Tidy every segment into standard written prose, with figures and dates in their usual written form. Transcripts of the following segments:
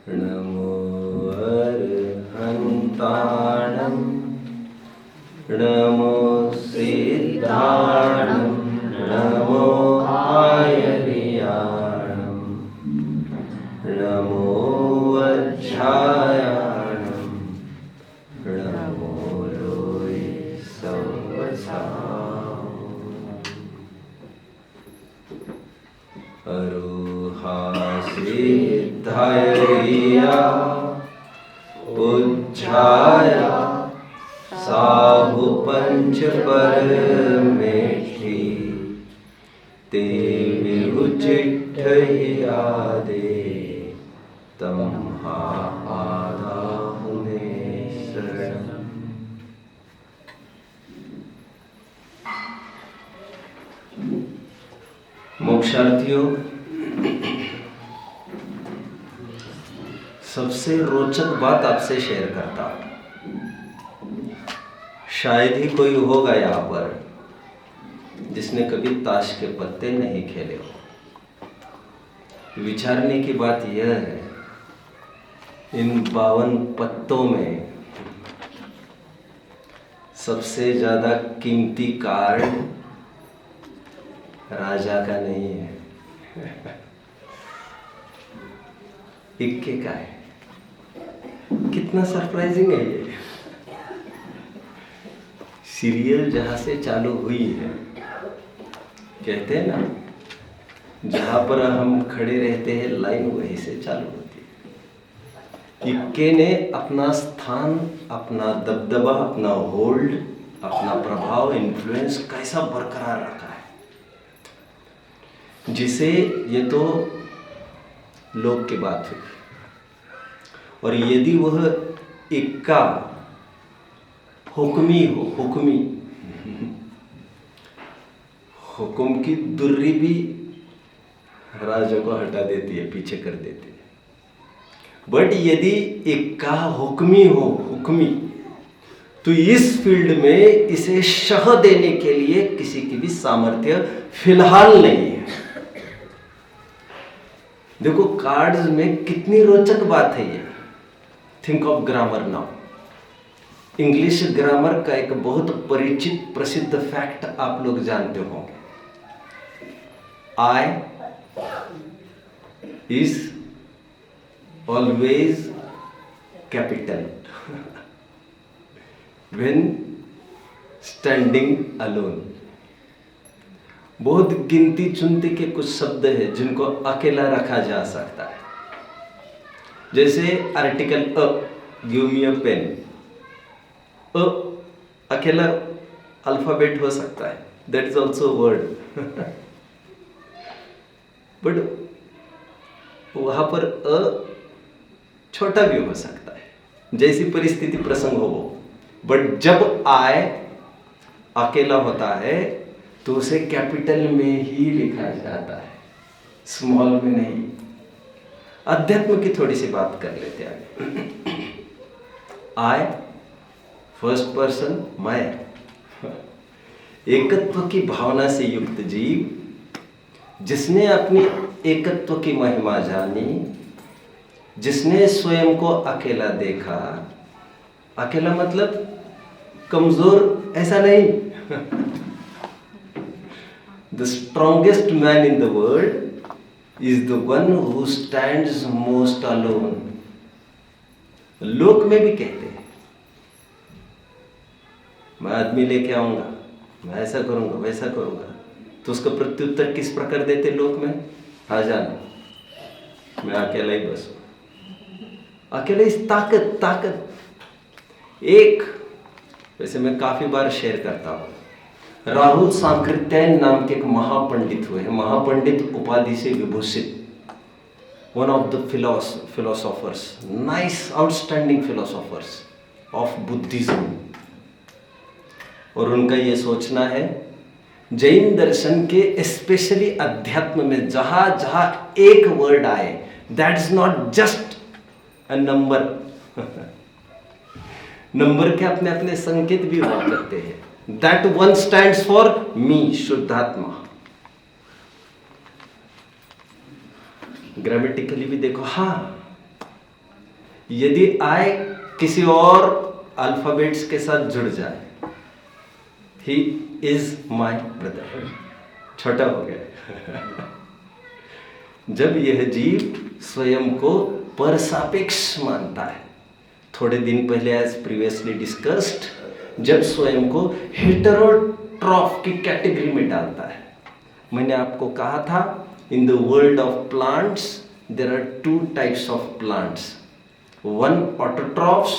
नमो अर्हन्ताणं नमो सिद्धाणं नमो आयर्याणं नमो वज्रायाणं नमो लोये संवत्साम् अरोहा सिद्धाया उज्जाया साहु पंच परमेष्ठि ते विहुचिट्ठयादे तम आदाहुने शरणम्। मोक्षार्थियों, सबसे रोचक बात आपसे शेयर करता हूं। शायद ही कोई होगा यहाँ पर जिसने कभी ताश के पत्ते नहीं खेले हो। विचारने की बात यह है, इन 52 पत्तों में सबसे ज्यादा कीमती कार्ड राजा का नहीं है, इक्के का है। कितना सरप्राइजिंग है ये। सीरियल जहां से चालू हुई है, कहते हैं ना, जहां पर हम खड़े रहते हैं लाइन वहीं से चालू होती है। इक्के ने अपना स्थान, अपना दबदबा, अपना होल्ड, अपना प्रभाव, इन्फ्लुएंस कैसा बरकरार रखा है, जिसे ये तो लोक की बात हुई। और यदि वह इक्का हुक्मी हो, हुक्म की दुर्री भी राजा को हटा देती है, पीछे कर देती है। बट यदि इक्का हुक्मी हो, तो इस फील्ड में इसे शह देने के लिए किसी की भी सामर्थ्य फिलहाल नहीं है। देखो कार्ड्स में कितनी रोचक बात है ये। Think of grammar now. English grammar का एक बहुत परिचित प्रसिद्ध फैक्ट आप लोग जानते होंगे। I is always capital when standing alone। बहुत गिनती चुनती के कुछ शब्द हैं जिनको अकेला रखा जा सकता है। जैसे article a, give me a pen. A अकेला अल्फाबेट हो सकता है, that is also word. But वहां पर अ छोटा भी हो सकता है, जैसी परिस्थिति प्रसंग हो वो। बट जब आय अकेला होता है तो उसे कैपिटल में ही लिखा जाता है, स्मॉल में नहीं। अध्यात्म की थोड़ी सी बात कर लेते हैं। आय फर्स्ट पर्सन, मैं, एकत्व की भावना से युक्त जीव, जिसने अपनी एकत्व की महिमा जानी, जिसने स्वयं को अकेला देखा। अकेला मतलब कमजोर ऐसा नहीं। The strongest man in the world is the one who stands most alone। लोक में भी कहते हैं, मैं आदमी लेके आऊंगा, मैं ऐसा करूंगा, वैसा करूंगा। तो उसका प्रत्युत्तर किस प्रकार देते लोक में? आ जाना, मैं अकेला ही बस हूं। अकेले इस ताकत एक, वैसे मैं काफी बार शेयर करता हूं, राहुल सांकृत्यायन नाम के एक महापंडित हुए हैं, महापंडित उपाधि से विभूषित, one of the philosophers, nice outstanding philosophers of Buddhism. और उनका ये सोचना है, जैन दर्शन के स्पेशली अध्यात्म में जहां जहां एक वर्ड आए, that is not just a number. Number के अपने अपने संकेत भी हुआ करते हैं। That one stands for me, शुद्धात्मा। ग्रामेटिकली भी देखो, हाँ यदि आई किसी और अल्फाबेट्स के साथ जुड़ जाए, ही इज माई ब्रदर, छोटा हो गया। जब यह जीव स्वयं को परसापेक्ष मानता है, थोड़े दिन पहले एज प्रीवियसली डिस्कस्ड, जब स्वयं को हेटेरोट्रॉफ की कैटेगरी में डालता है। मैंने आपको कहा था in the world of plants there are two types of plants, one autotrophs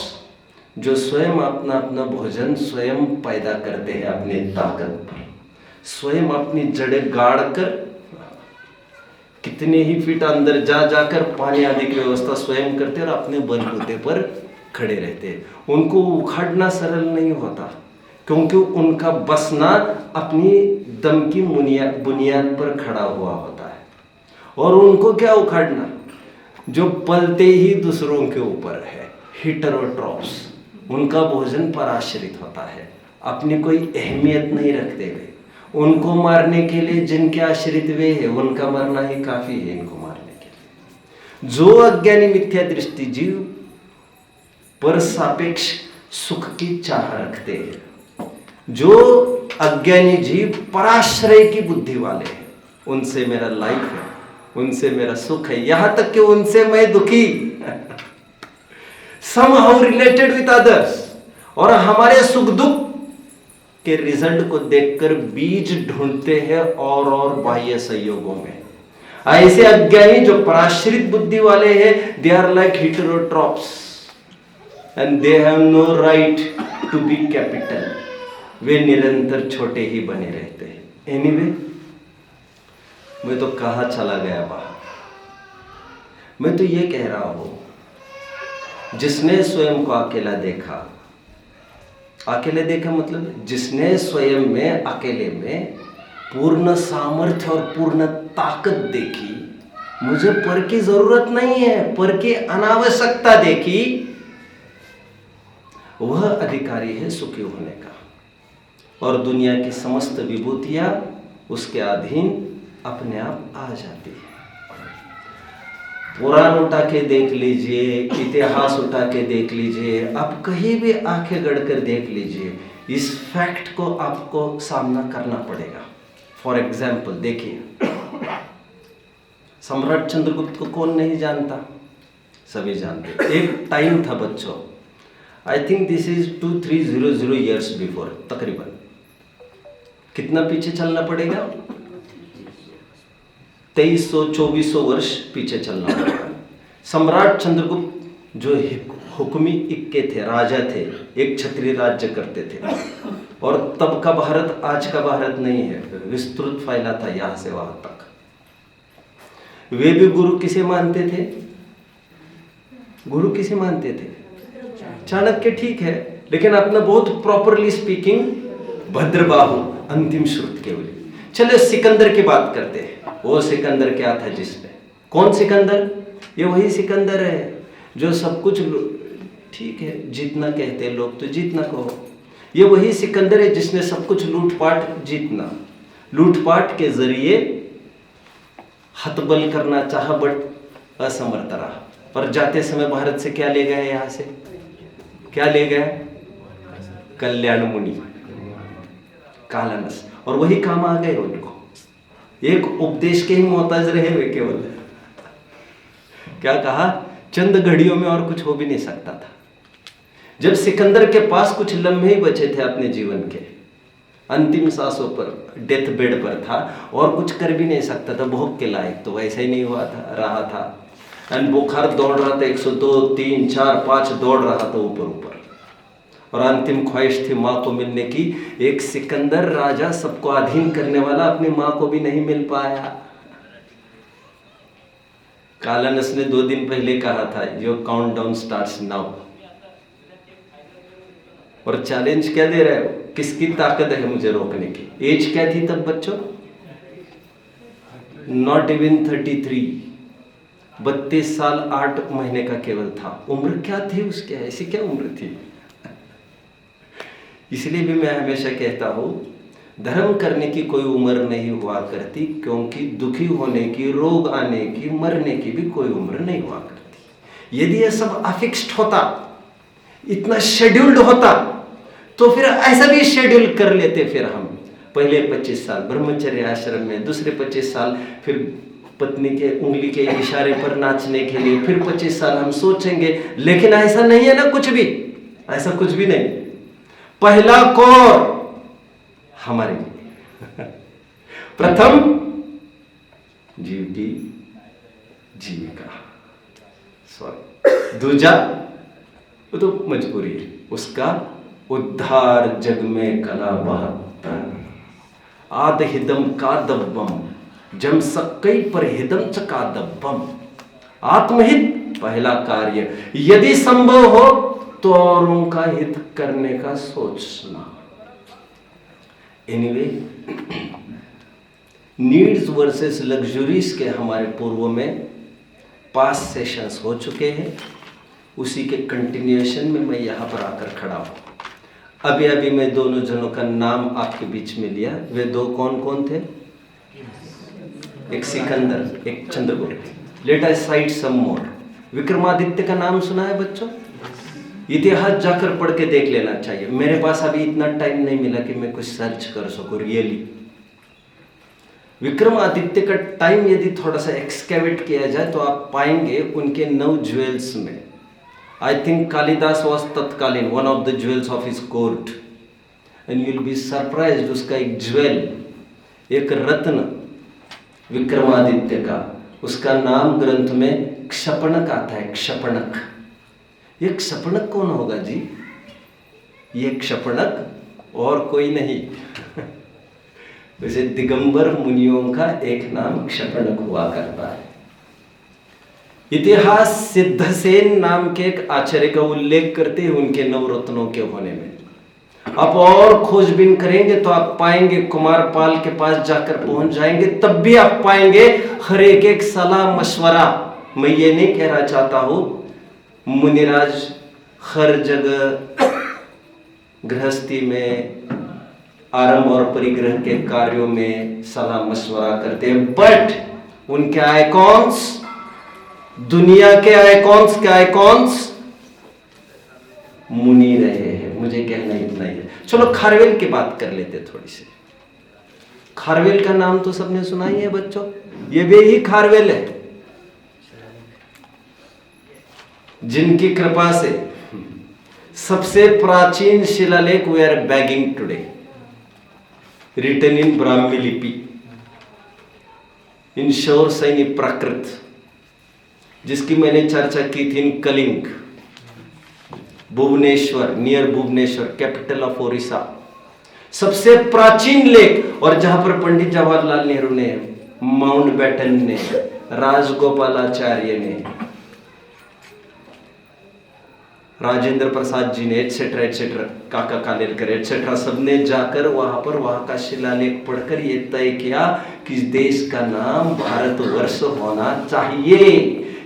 जो स्वयं अपना अपना भोजन स्वयं पैदा करते हैं अपने ताकत पर, स्वयं अपनी जड़ें गाड़ कर कितने ही फीट अंदर जा जाकर पानी आदि की व्यवस्था स्वयं करते और अपने बलबूते पर खड़े रहते हैं। उनको उखाड़ना सरल नहीं होता, क्योंकि उनका बसना अपनी दम की बुनियाद पर खड़ा हुआ होता है। और उनको क्या उखाड़ना, जो पलते ही दूसरों के ऊपर है, हेटेरोट्रॉफ्स, उनका भोजन पराश्रित होता है, अपनी कोई अहमियत नहीं रखते वे। उनको मारने के लिए जिनके आश्रित वे हैं, उनका मरना ही काफी है इनको मारने के लिए। जो अज्ञानी मिथ्या दृष्टि जीव पर सापेक्ष सुख की चाह रखते हैं, जो अज्ञानी जीव पराश्रय की बुद्धि वाले हैं, उनसे मेरा लाइफ है, उनसे मेरा सुख है, यहां तक कि उनसे मैं दुखी somehow related with others, और हमारे सुख दुख के रिजल्ट को देखकर बीज ढूंढते हैं और बाह्य संयोगों में। ऐसे अज्ञानी जो पराश्रित बुद्धि वाले हैं, they are like heterotrophs and they have no right to be capital. वे निरंतर छोटे ही बने रहते हैं। एनीवे, मैं तो कहाँ चला गया बाहर। मैं तो ये कह रहा हूं, जिसने स्वयं को अकेला देखा, अकेले देखा मतलब जिसने स्वयं में अकेले में पूर्ण सामर्थ्य और पूर्ण ताकत देखी, मुझे पर की जरूरत नहीं है, पर की अनावश्यकता देखी, वह अधिकारी है सुखी होने का, और दुनिया की समस्त विभूतियां उसके अधीन अपने आप आ जाती है। पुराण उठा के देख लीजिए, इतिहास उठा के देख लीजिए, आप कहीं भी आंखें गड़कर देख लीजिए, इस फैक्ट को आपको सामना करना पड़ेगा। फॉर एग्जाम्पल देखिए, सम्राट चंद्रगुप्त को कौन नहीं जानता, सभी जानते। एक टाइम था बच्चों, I think this is 2300 years before, तकरीबन कितना पीछे चलना पड़ेगा, 2300-2400 वर्ष पीछे चलना पड़ेगा। सम्राट चंद्रगुप्त जो हुक्मी इक्के थे, राजा थे, एक क्षत्रिय राज्य करते थे, और तब का भारत आज का भारत नहीं है, विस्तृत फैला था यहां से वहां तक। वे भी गुरु किसे मानते थे, गुरु किसे मानते थे, चाणक्य, ठीक है, लेकिन अपना बहुत प्रॉपरली स्पीकिंग भद्रबाहु, अंतिम श्रुत केवल। चलो सिकंदर की बात करते हैं। वो सिकंदर क्या था जिसने, कौन सिकंदर, ये वही सिकंदर है जो सब कुछ, ठीक है जितना कहते हैं लोग तो जितना कहो, ये वही सिकंदर है जिसने सब कुछ लूटपाट जीतना, लूटपाट के जरिए हतबल करना चाहा बट असमर्थ रहा, और जाते समय भारत से क्या ले गए, यहां से क्या ले गए, कल्याण मुनि, कालानस, और वही काम आ गए उनको। एक उपदेश के ही मोहताज रहे वे केवल। क्या कहा, चंद घड़ियों में और कुछ हो भी नहीं सकता था। जब सिकंदर के पास कुछ लम्हे ही बचे थे अपने जीवन के, अंतिम सांसों पर, डेथ बेड पर था और कुछ कर भी नहीं सकता था, भोग के लायक तो वैसा ही नहीं हुआ था, रहा था। एंड बुखार दौड़ रहा था, 102, 3, 4, 5 दौड़ रहा था ऊपर ऊपर, और अंतिम ख्वाहिश थी माँ को मिलने की। एक सिकंदर राजा, सबको अधीन करने वाला, अपनी माँ को भी नहीं मिल पाया। कालानस ने 2 दिन पहले कहा था, योर काउंटडाउन स्टार्ट्स नाउ, और चैलेंज क्या दे रहे हो, किसकी ताकत है मुझे रोकने की। एज क्या थी तब बच्चों, नॉट इवन 33, 32 साल 8 महीने का केवल था। उम्र क्या थी उसकी, ऐसी क्या उम्र थी। इसलिए भी मैं हमेशा कहता हूँ, धर्म करने की कोई उम्र नहीं हुआ करती, क्योंकि दुखी होने की, रोग आने की, मरने की भी कोई उम्र नहीं हुआ करती। यदि ये सब अफिक्स्ड होता, इतना शेड्यूल्ड होता, तो फिर ऐसा भी शेड्यूल कर लेते। फिर हम पहले 25 साल ब्रह्मचर्य आश्रम में, दूसरे 25 साल फिर पत्नी के उंगली के इशारे पर नाचने के लिए, फिर 25 साल हम सोचेंगे। लेकिन ऐसा नहीं है ना, कुछ भी ऐसा कुछ भी नहीं। पहला कोर हमारे लिए प्रथम जीव की जीविका, सॉरी दूजा वो तो मजबूरी है, उसका उद्धार जग में कला 72 आद हिदम का दब्बम जम सक्कई पर हिदम च का दब्बम। आत्महित पहला कार्य, यदि संभव हो तो औरों का हित करने का सोचना। एनीवे, नीड्स वर्सेस लग्जरीज के हमारे पूर्व में 5 सेशंस हो चुके हैं। उसी के कंटिन्यूएशन में मैं यहाँ पर आकर खड़ा हूँ। अभी अभी मैं दोनों जनों का नाम आपके बीच में लिया। वे दो कौन कौन थे? एक सिकंदर, एक चंद्रगुप्त। लेट अस साइट सम मोर। विक्रमादित्य का नाम सुना है बच्चों? इतिहास जाकर पढ़ के देख लेना चाहिए। मेरे पास अभी इतना टाइम नहीं मिला कि मैं कुछ सर्च कर सकूं रियली। विक्रमादित्य का टाइम यदि थोड़ा सा एक्सकेवेट किया जाए तो आप पाएंगे उनके 9 ज्वेल्स में, आई थिंक कालिदास वॉज तत्कालीन one of the jewels of his court, and you will be surprised. उसका एक ज्वेल, एक रत्न विक्रमादित्य का, उसका नाम ग्रंथ में क्षपणक आता है। क्षपणक। ये क्षपणक कौन होगा जी? ये क्षपणक और कोई नहीं वैसे दिगंबर मुनियों का एक नाम क्षपणक हुआ करता है। इतिहास सिद्धसेन नाम के एक आचार्य का उल्लेख करते हैं उनके 9 रत्नों के होने में। आप और खोजबीन करेंगे तो आप पाएंगे, कुमारपाल के पास जाकर पहुंच जाएंगे तब भी आप पाएंगे हर एक सलाह मशवरा। मैं ये नहीं कहना चाहता हूं मुनिराज हर जगह गृहस्थी में, आरंभ और परिग्रह के कार्यों में सलाह मशवरा करते हैं, बट उनके आइकॉन्स, दुनिया के आइकॉन्स के आइकॉन्स मुनि रहे हैं। मुझे कहना इतना ही है। चलो खारवेल की बात कर लेते थोड़ी सी। खारवेल का नाम तो सबने सुना ही है बच्चों। ये वे ही खारवेल है जिनकी कृपा से सबसे प्राचीन शिलालेख we are bagging today, written in Brahmi lipi, in शौर सैनी प्राकृत, जिसकी मैंने चर्चा की थी in Kalinga, Bhubaneswar, near Bhubaneswar, capital of Odisha. सबसे प्राचीन लेख, और जहां पर पंडित जवाहरलाल नेहरू ने, माउंटबेटन ने, राजगोपालाचार्य ने, राजेंद्र प्रसाद जी ने, एटसेट्रा एटसेट्रा, काका कालेलकर एटसेट्रा, सबने जाकर वहां का शिलालेख पढ़कर ये तय किया कि इस देश का नाम भारतवर्ष होना चाहिए।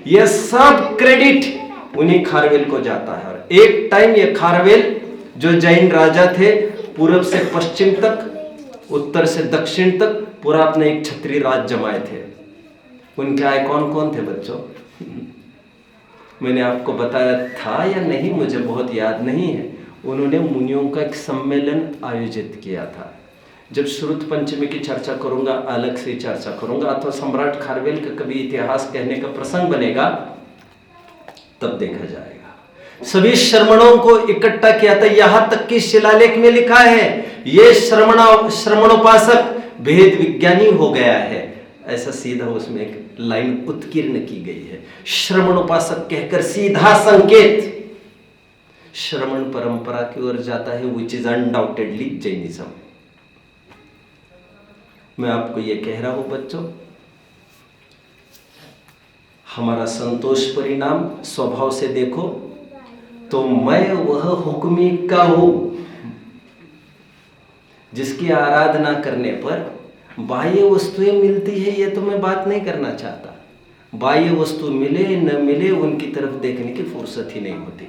यह सब क्रेडिट उन्हीं खारवेल को जाता है। और एक टाइम ये खारवेल जो जैन राजा थे, पूर्व से पश्चिम तक, उत्तर से दक्षिण तक पूरा अपने एक क्षत्रिय राज जमाए थे। उनके आइकॉन कौन थे बच्चों? मैंने आपको बताया था या नहीं, मुझे बहुत याद नहीं है। उन्होंने मुनियों का एक सम्मेलन आयोजित किया था। जब श्रुत पंचमी की चर्चा करूंगा, अलग से चर्चा करूंगा, अथवा सम्राट खारवेल का कभी इतिहास कहने का प्रसंग बनेगा, तब देखा जाएगा। सभी श्रमणों को इकट्ठा किया था। यहां तक कि शिलालेख में लिखा है ये श्रमणोपासक भेद विज्ञानी हो गया है। ऐसा सीधा उसमें एक लाइन उत्कीर्ण की गई है। श्रमणोपासक कहकर सीधा संकेत श्रमण परंपरा की ओर जाता है, विच इज अनडाउटेडली जैनिज्म। मैं आपको यह कह रहा हूं बच्चों, हमारा संतोष परिणाम स्वभाव से देखो तो मैं वह हुक्मी का हूं जिसकी आराधना करने पर बाह्य वस्तुएं मिलती है। ये तो मैं बात नहीं करना चाहता। बाह्य वस्तु मिले न मिले उनकी तरफ देखने की फुर्सत ही नहीं होती।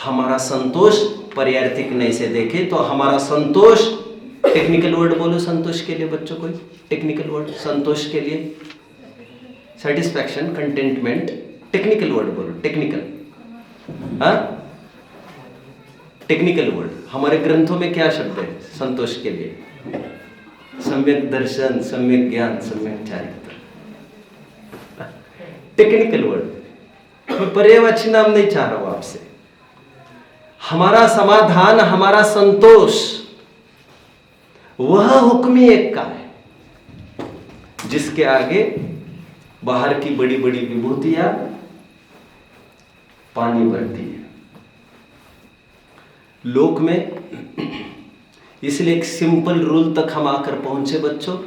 हमारा संतोष पर्यार्थिक नहीं से देखे तो हमारा संतोष, टेक्निकल वर्ड बोलो संतोष के लिए बच्चों, कोई टेक्निकल वर्ड संतोष के लिए? सेटिस्फैक्शन, कंटेंटमेंट, टेक्निकल वर्ड बोलो, टेक्निकल। हाँ, टेक्निकल वर्ड। हमारे ग्रंथों में क्या शब्द है संतोष के लिए? सम्यक दर्शन, सम्यक ज्ञान, सम्यक चारित्र। Technical word. मैं पर्यायवाची नाम नहीं चाह रहा हूं आपसे। हमारा समाधान, हमारा संतोष वह हुक्मी एक का है जिसके आगे बाहर की बड़ी बड़ी विभूतियां पानी भरती है। लोक में इसलिए एक सिंपल रूल तक हम आकर पहुंचे बच्चों,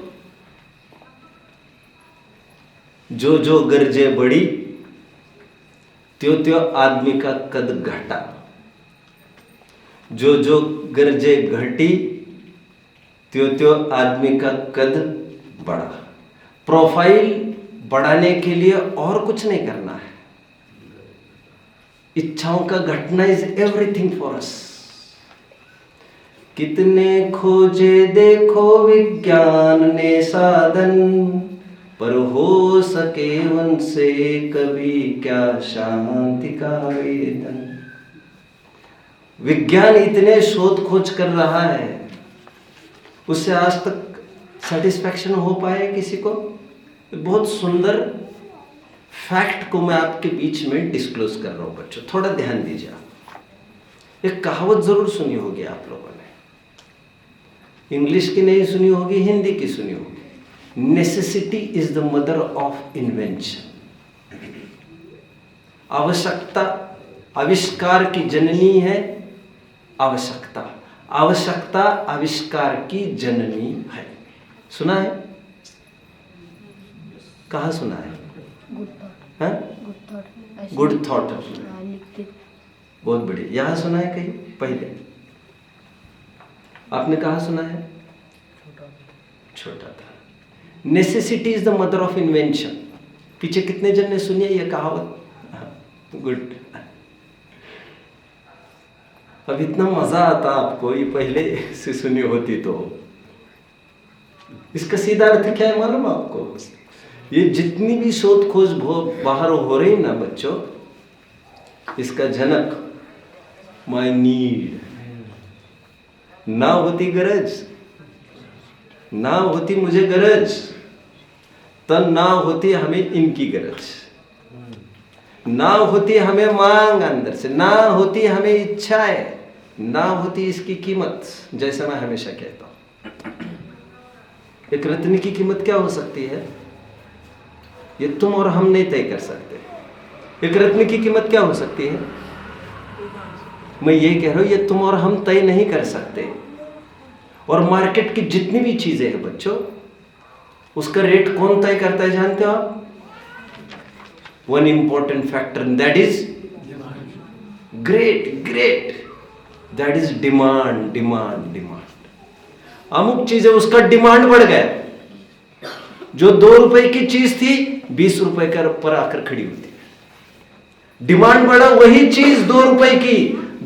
जो जो गरजे बड़ी त्यों त्यों आदमी का कद घटा, जो जो गरजे घटी त्यों त्यों आदमी का कद बढ़ा। प्रोफाइल बढ़ाने के लिए और कुछ नहीं करना है। इच्छाओं का घटना इज एवरीथिंग फॉर अस। कितने खोजे देखो विज्ञान ने साधन, पर हो सके उनसे कभी क्या शांति का वेदन। विज्ञान इतने शोध खोज कर रहा है, उससे आज तक सेटिस्फैक्शन हो पाए किसी को? बहुत सुंदर फैक्ट को मैं आपके बीच में डिस्क्लोज कर रहा हूं बच्चों, थोड़ा ध्यान दीजिए। आप एक कहावत जरूर सुनी होगी आप लोगों ने, इंग्लिश की नहीं सुनी होगी, हिंदी की सुनी होगी। Necessity is the mother of invention. आवश्यकता आविष्कार की जननी है। आवश्यकता, आवश्यकता आविष्कार की जननी है। सुना है? कहाँ सुना है? Good thought. बहुत बढ़िया। यहां सुना है कहीं पहले? आपने कहा सुना है? छोटा था। Necessity is the mother of invention. पीछे कितने जन ने सुनी है यह कहावत? गुड। अब इतना मजा आता आपको, ये पहले से सुनी होती तो। इसका सीधा अर्थ क्या है मालूम आपको? ये जितनी भी शोध खोज बाहर हो रही ना बच्चों, इसका जनक माय नीड। ना होती गरज, ना होती मुझे गरज, तब ना होती हमें इनकी गरज, ना होती हमें मांग अंदर से, ना होती हमें इच्छाएं, ना होती इसकी कीमत। जैसे मैं हमेशा कहता हूं, एक रत्न की कीमत क्या हो सकती है ये तुम और हम नहीं तय कर सकते। एक रत्न की कीमत क्या हो सकती है, मैं ये कह रहा हूं, ये तुम और हम तय नहीं कर सकते। और मार्केट की जितनी भी चीजें हैं बच्चों, उसका रेट कौन तय करता है जानते हो आप? One important factor, that is great, that is demand, demand, demand. अमुक चीजें उसका डिमांड बढ़ गया, जो 2 रुपए की चीज थी 20 रुपए के पर आकर खड़ी होती है। डिमांड बढ़ा, वही चीज 2 रुपए की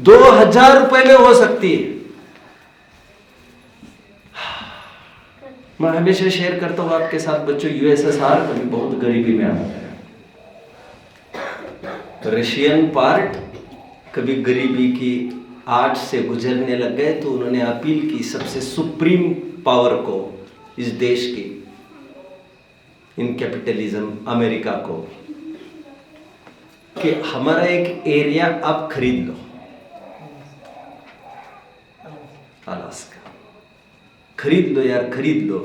2000 रुपए में हो सकती है। मैं हमेशा शेयर करता हूं आपके साथ बच्चों, यूएसएसआर कभी बहुत गरीबी में आ गया, रशियन पार्ट कभी गरीबी की आड़ से गुजरने लग गए, तो उन्होंने अपील की सबसे सुप्रीम पावर को, इस देश की, इन कैपिटलिज्म अमेरिका को, कि हमारा एक एरिया आप खरीद लो, अलास्का खरीद लो यार, खरीद लो।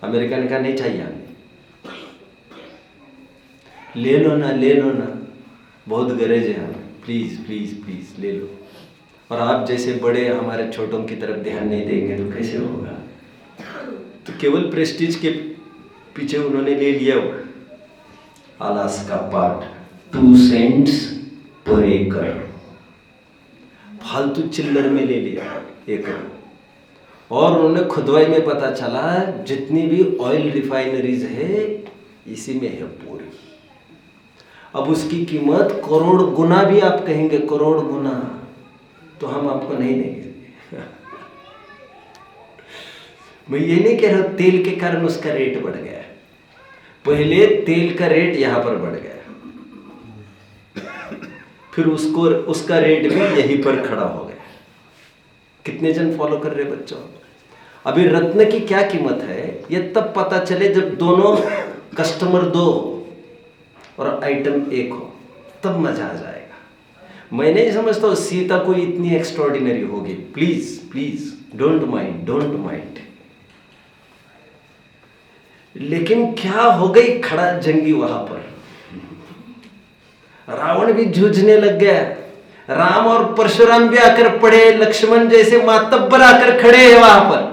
अमेरिका ने कहा नहीं चाहिए हमें, ले लो ना, ले लो ना, बहुत गरज है हमें, प्लीज प्लीज प्लीज ले लो। और आप जैसे बड़े हमारे छोटों की तरफ ध्यान नहीं देंगे तो कैसे होगा? तो केवल प्रेस्टीज के पीछे उन्होंने ले लिया वो अलास्का पार्ट, 2 सेंट्स पर एकड़, फालतू चिल्लर में ले लिया एकड़। और उन्होंने खुदवाई में पता चला जितनी भी ऑयल रिफाइनरीज है इसी में है पूरी। अब उसकी कीमत करोड़ गुना भी आप कहेंगे, करोड़ गुना, तो हम आपको नहीं देंगे। मैं ये नहीं कह रहा तेल के कारण उसका रेट बढ़ गया, पहले तेल का रेट यहां पर बढ़ गया, फिर उसको उसका रेट भी यहीं पर खड़ा हो गया। कितने जन फॉलो कर रहे बच्चों? अभी रत्न की क्या कीमत है ये तब पता चले जब दोनों कस्टमर दो और आइटम एक हो, तब मजा आ जाएगा। मैं नहीं समझता हूँ सीता कोई इतनी एक्स्ट्रॉर्डिनरी होगी। Please please don't mind, don't mind. लेकिन क्या हो गई खड़ा जंगी वहां पर। रावण भी जूझने लग गया, राम और परशुराम भी आकर पड़े, लक्ष्मण जैसे मातब्बर आकर खड़े हैं वहां पर।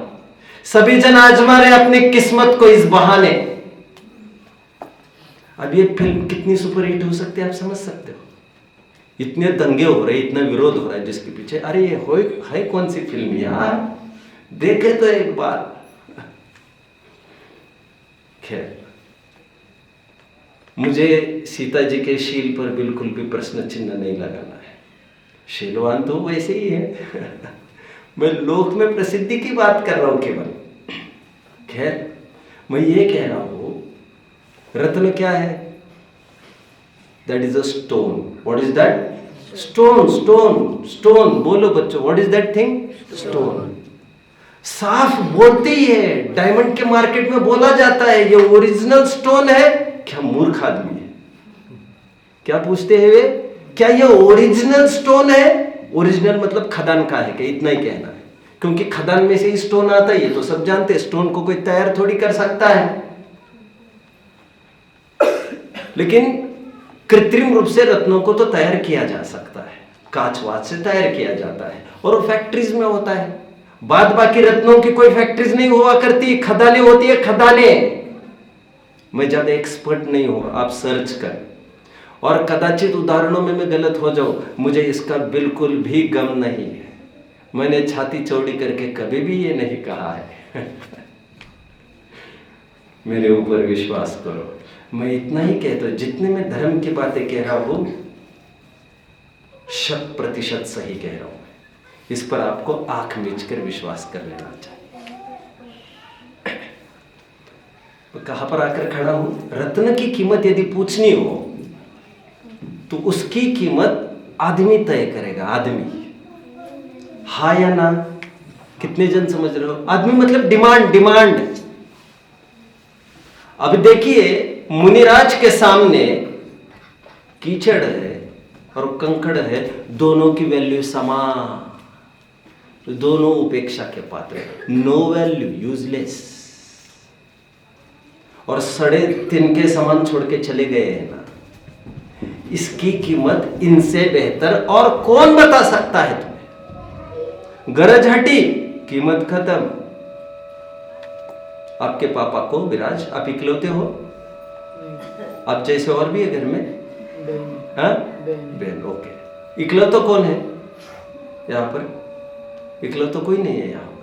सभी जन आजमा रहे अपनी किस्मत को इस बहाने। अब ये फिल्म कितनी सुपरहिट हो सकती है आप समझ सकते हो? इतने दंगे हो रहे, इतना विरोध हो रहा है जिसके पीछे। अरे ये हो है कौन सी फिल्म यार, देखे तो एक बार। खैर, मुझे सीता जी के शील पर बिल्कुल भी प्रश्न चिन्ह नहीं लगाना है। शीलवान तो वैसे ही है। मैं लोक में प्रसिद्धि की बात कर रहा हूं केवल। खैर, मैं ये कह रहा हूं रत्न क्या है? That is a stone. What is that? Stone, stone, stone. बोलो बच्चों, what is that thing? Stone. साफ बोलते ही है, डायमंड के मार्केट में बोला जाता है ये ओरिजिनल स्टोन है। क्या मूर्ख आदमी है, क्या पूछते हैं वे, क्या ये ओरिजिनल स्टोन है? ओरिजिनल मतलब खदान का है क्या? इतना ही कहना है, क्योंकि खदान में से ही स्टोन आता है, ये तो सब जानते हैं। स्टोन को कोई तैयार थोड़ी कर सकता है। लेकिन कृत्रिम रूप से रत्नों को तो तैयार किया जा सकता है, कांच वाच से तैयार किया जाता है और वो फैक्ट्रीज में होता है। बाद बाकी रत्नों की कोई फैक्ट्रीज नहीं हुआ करती, खदानें होती है, खदानें। मैं ज्यादा एक्सपर्ट नहीं हूं, आप सर्च कर, और कदाचित उदाहरणों में मैं गलत हो जाऊं, मुझे इसका बिल्कुल भी गम नहीं है। मैंने छाती चौड़ी करके कभी भी ये नहीं कहा है। मेरे ऊपर विश्वास करो, मैं इतना ही कहता हूं, जितने मैं धर्म की बातें कह रहा हूं 100% सही कह रहा हूं। इस पर आपको आंख मीच कर विश्वास कर लेना चाहिए। मैं कहां पर आकर खड़ा हूं? रत्न की कीमत यदि पूछनी हो तो उसकी कीमत आदमी तय करेगा। आदमी, हा या ना? कितने जन समझ रहे हो? आदमी मतलब डिमांड, डिमांड। अब देखिए, मुनिराज के सामने कीचड़ है और कंकड़ है, दोनों की वैल्यू समान, दोनों उपेक्षा के पात्र, नो वैल्यू, यूजलेस। और सड़े तिनके समान छोड़ के चले गए हैं ना। इसकी कीमत इनसे बेहतर और कौन बता सकता है तुम्हें? गरज हटी, कीमत खत्म। आपके पापा को विराज आप इकलौते हो? आप जैसे और भी है घर में? हाँ, बहन। ओके, इकलौता कौन है यहाँ पर? इकलौता कोई नहीं है यहाँ पर।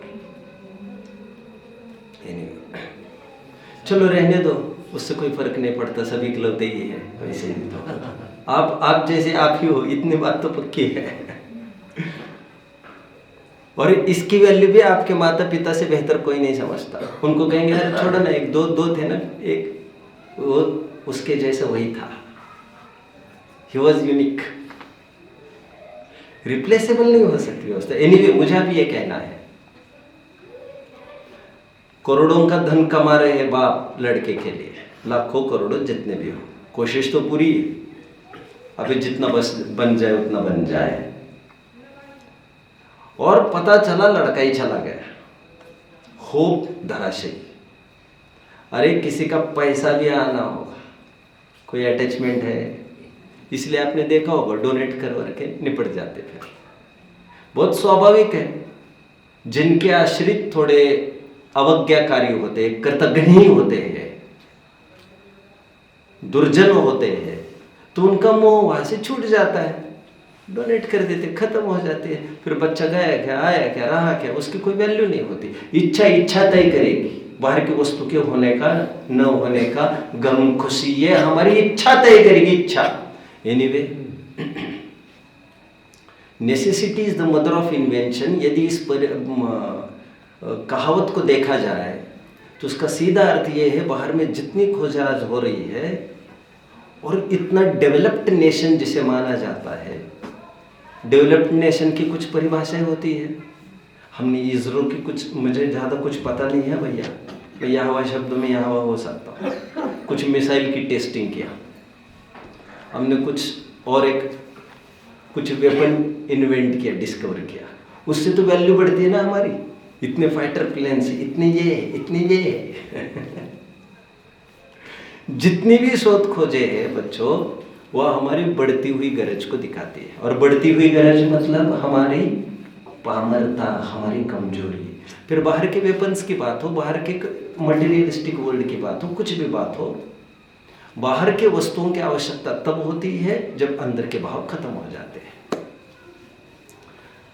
चलो रहने दो, उससे कोई फर्क नहीं पड़ता, सभी इकलौते ही है। वैसे ही तो आप जैसे आप ही हो, इतनी बात तो पक्की है। और इसकी वैल्यू भी आपके माता पिता से बेहतर कोई नहीं समझता। उनको कहेंगे अरे छोड़ो ना, एक दो थे ना, एक वो उसके जैसा वही था, ही वॉज यूनिक, रिप्लेसेबल नहीं हो सकती व्यवस्था। एनीवे, मुझे अब ये कहना है, करोड़ों का धन कमा रहे हैं बाप लड़के के लिए, लाखों करोड़ों जितने भी हो, कोशिश तो पूरी है, अभी जितना बस बन जाए उतना बन जाए। और पता चला लड़का ही चला गया, होप धराशायी। अरे किसी का पैसा भी आना होगा, कोई अटैचमेंट है, इसलिए आपने देखा होगा डोनेट करवा के निपट जाते। फिर बहुत स्वाभाविक है, जिनके आश्रित थोड़े अवज्ञाकारी होते हैं, कृतघ्नी होते हैं, दुर्जन होते हैं, तो उनका मोह वहां से छूट जाता है, डोनेट कर देते, खत्म हो जाते हैं। फिर बच्चा गया क्या, आया क्या, रहा क्या, उसकी कोई वैल्यू नहीं होती। इच्छा तय करेगी, बाहर की वस्तु के होने का न होने का, गम खुशी, ये हमारी इच्छा तय करेगी, इच्छा। Anyway, necessity is the mother of invention. यदि इस पर कहावत को देखा जाए तो उसका सीधा अर्थ ये है, बाहर में जितनी खोजराज हो रही है और इतना डेवलप्ड नेशन जिसे माना जाता है, डेवलप्ड नेशन की कुछ परिभाषाएं होती है। हमने इसरो की कुछ, मुझे ज़्यादा कुछ पता नहीं है भैया, मैं यहाँ हुआ शब्दों में यहाँ हुआ हो सकता हूँ। कुछ मिसाइल की टेस्टिंग किया हमने, कुछ वेपन इन्वेंट किया, डिस्कवर किया, उससे तो वैल्यू बढ़ती है ना हमारी। इतने फाइटर प्लेन से इतने ये जितनी भी शोध खोजे हैं बच्चों, वह हमारी बढ़ती हुई गरज को दिखाती है। और बढ़ती हुई गरज मतलब हमारी पामरता, हमारी कमजोरी। फिर बाहर के वेपन्स की बात हो, बाहर के मटेरियलिस्टिक वर्ल्ड की बात हो, कुछ भी बात हो, बाहर के वस्तुओं की आवश्यकता तब होती है जब अंदर के भाव खत्म हो जाते हैं।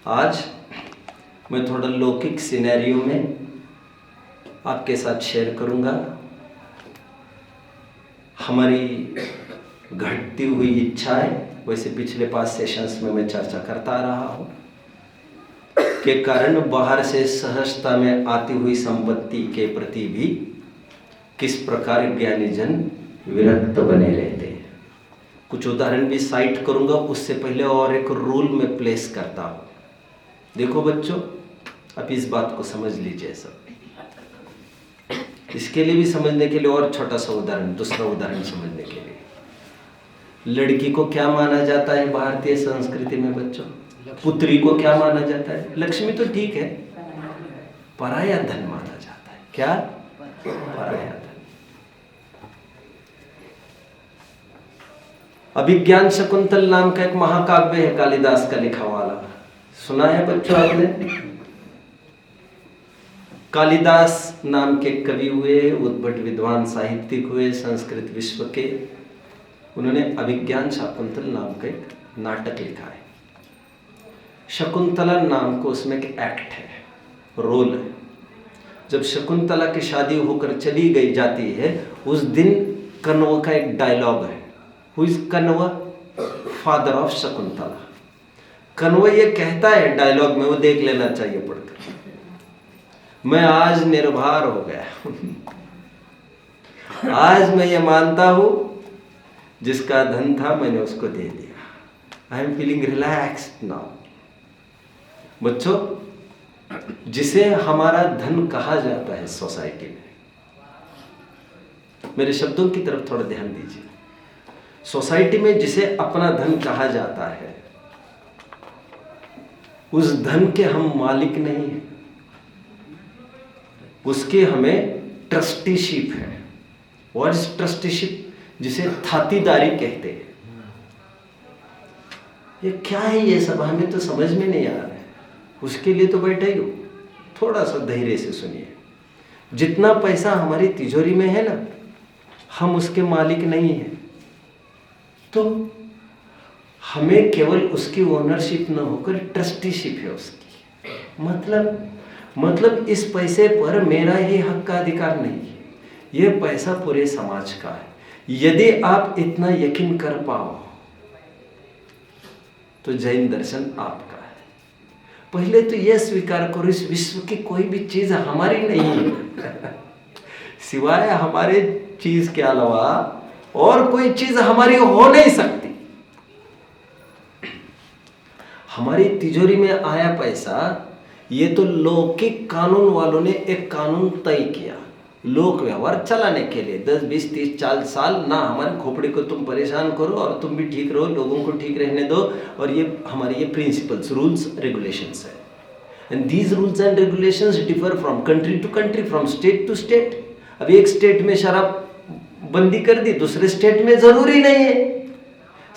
आज मैं थोड़ा लौकिक सिनेरियो में आपके साथ शेयर करूंगा हमारी घटती हुई इच्छाएं। वैसे पिछले 5 सेशंस में मैं चर्चा करता रहा हूं के कारण बाहर से सहजता में आती हुई संपत्ति के प्रति भी किस प्रकार ज्ञानी जन विरक्त बने रहते हैं। कुछ उदाहरण भी साइट करूंगा, उससे पहले और एक रूल में प्लेस करता हूं। देखो बच्चों, अब इस बात को समझ लीजिए सब। इसके लिए भी समझने के लिए और छोटा सा उदाहरण, दूसरा उदाहरण समझने के लिए, लड़की को क्या माना जाता है भारतीय संस्कृति में बच्चों? पुत्री को क्या माना जाता है? लक्ष्मी तो ठीक है, पराया धन माना जाता है। क्या? पराया धन। अभिज्ञान शकुंतल नाम का एक महाकाव्य है कालिदास का लिखा वाला, सुना है बच्चों आपने? कालिदास नाम के कवि हुए, उद्भट विद्वान साहित्यिक हुए संस्कृत विश्व के। उन्होंने अभिज्ञान शकुंतल नाम का एक नाटक लिखा है। शकुंतला नाम को उसमें एक एक्ट है, रोल है। जब शकुंतला की शादी होकर चली गई जाती है, उस दिन कण्व का एक डायलॉग है। Who is Kanva? Father of Shakuntala. Kanva ये कहता है डायलॉग में, वो देख लेना चाहिए पढ़कर, मैं आज निर्भर हो गया। आज मैं ये मानता हूं जिसका धन था मैंने उसको दे दिया। I am feeling relaxed now. बच्चों, जिसे हमारा धन कहा जाता है सोसाइटी में, मेरे शब्दों की तरफ थोड़ा ध्यान दीजिए। सोसाइटी में जिसे अपना धन कहा जाता है, उस धन के हम मालिक नहीं हैं, उसके हमें ट्रस्टीशिप है। और इस ट्रस्टीशिप जिसे थातीदारी कहते हैं, ये क्या है? ये सब हमें तो समझ में नहीं आ रहा है। उसके लिए तो बैठे ही हो, थोड़ा सा धैर्य से सुनिए। जितना पैसा हमारी तिजोरी में है ना, हम उसके मालिक नहीं हैं। तो हमें केवल उसकी ओनरशिप न होकर ट्रस्टीशिप है उसकी। मतलब इस पैसे पर मेरा ही हक का अधिकार नहीं है, यह पैसा पूरे समाज का है। यदि आप इतना यकीन कर पाओ तो जैन दर्शन आपका है। पहले तो यह स्वीकार करो, इस विश्व की कोई भी चीज हमारी नहीं है। सिवाय हमारे चीज के अलावा और कोई चीज हमारी हो नहीं सकती। हमारी तिजोरी में आया पैसा, ये तो लौकिक कानून वालों ने एक कानून तय किया लोक व्यवहार चलाने के लिए। 10, 20, 30, 40 साल ना हमारे खोपड़ी को तुम परेशान करो और तुम भी ठीक रहो, लोगों को ठीक रहने दो। और ये हमारी ये प्रिंसिपल्स, रूल्स, रेगुलेशंस है। And these rules and regulations differ from country to country, from state to state. अब एक स्टेट में शराब बंदी कर दी, दूसरे स्टेट में जरूरी नहीं है।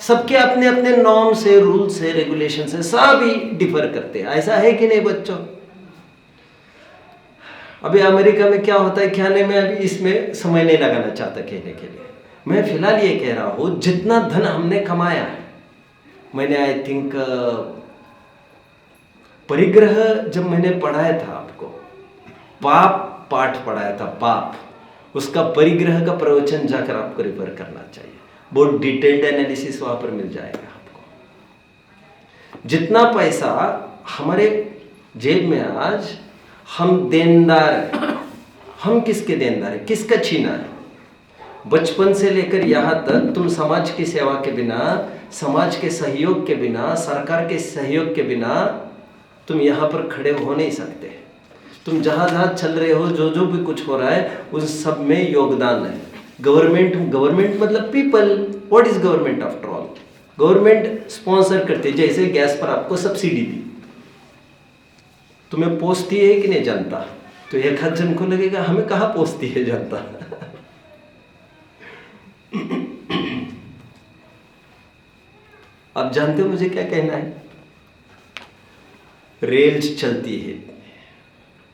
सबके अपने अपने नॉर्म्स है, रूल्स है, रेगुलेशंस है, सब ही डिफर करते हैं। ऐसा है कि नहीं बच्चों? अभी अमेरिका में क्या होता है क्या नहीं, मैं अभी इसमें समय नहीं लगाना चाहता कहने के लिए। मैं फिलहाल ये कह रहा हूं, जितना धन हमने कमाया है, मैंने आई थिंक परिग्रह जब मैंने पढ़ाया था आपको, पाप पाठ पढ़ाया था, पाप, उसका परिग्रह का प्रवचन जाकर आपको रेफर करना चाहिए। बहुत डिटेल्ड एनालिसिस वहां पर मिल जाएगा आपको। जितना पैसा हमारे जेब में आज, हम देनदार हैं। हम किसके देनदार हैं? किसका छीना है? बचपन से लेकर यहाँ तक तुम समाज की सेवा के बिना, समाज के सहयोग के बिना, सरकार के सहयोग के बिना तुम यहाँ पर खड़े हो नहीं सकते। तुम जहाँ जहाँ चल रहे हो, जो जो भी कुछ हो रहा है, उन सब में योगदान है। गवर्नमेंट मतलब people. What is government after all? Government sponsor करती है। जैसे गैस पर आपको सब्सिडी दी, तुम्हें पोसती है कि नहीं जनता? तो एक हाथ जन को लगेगा हमें कहाँ पोसती है जनता। आप जानते हो मुझे क्या कहना है? रेल्स चलती है,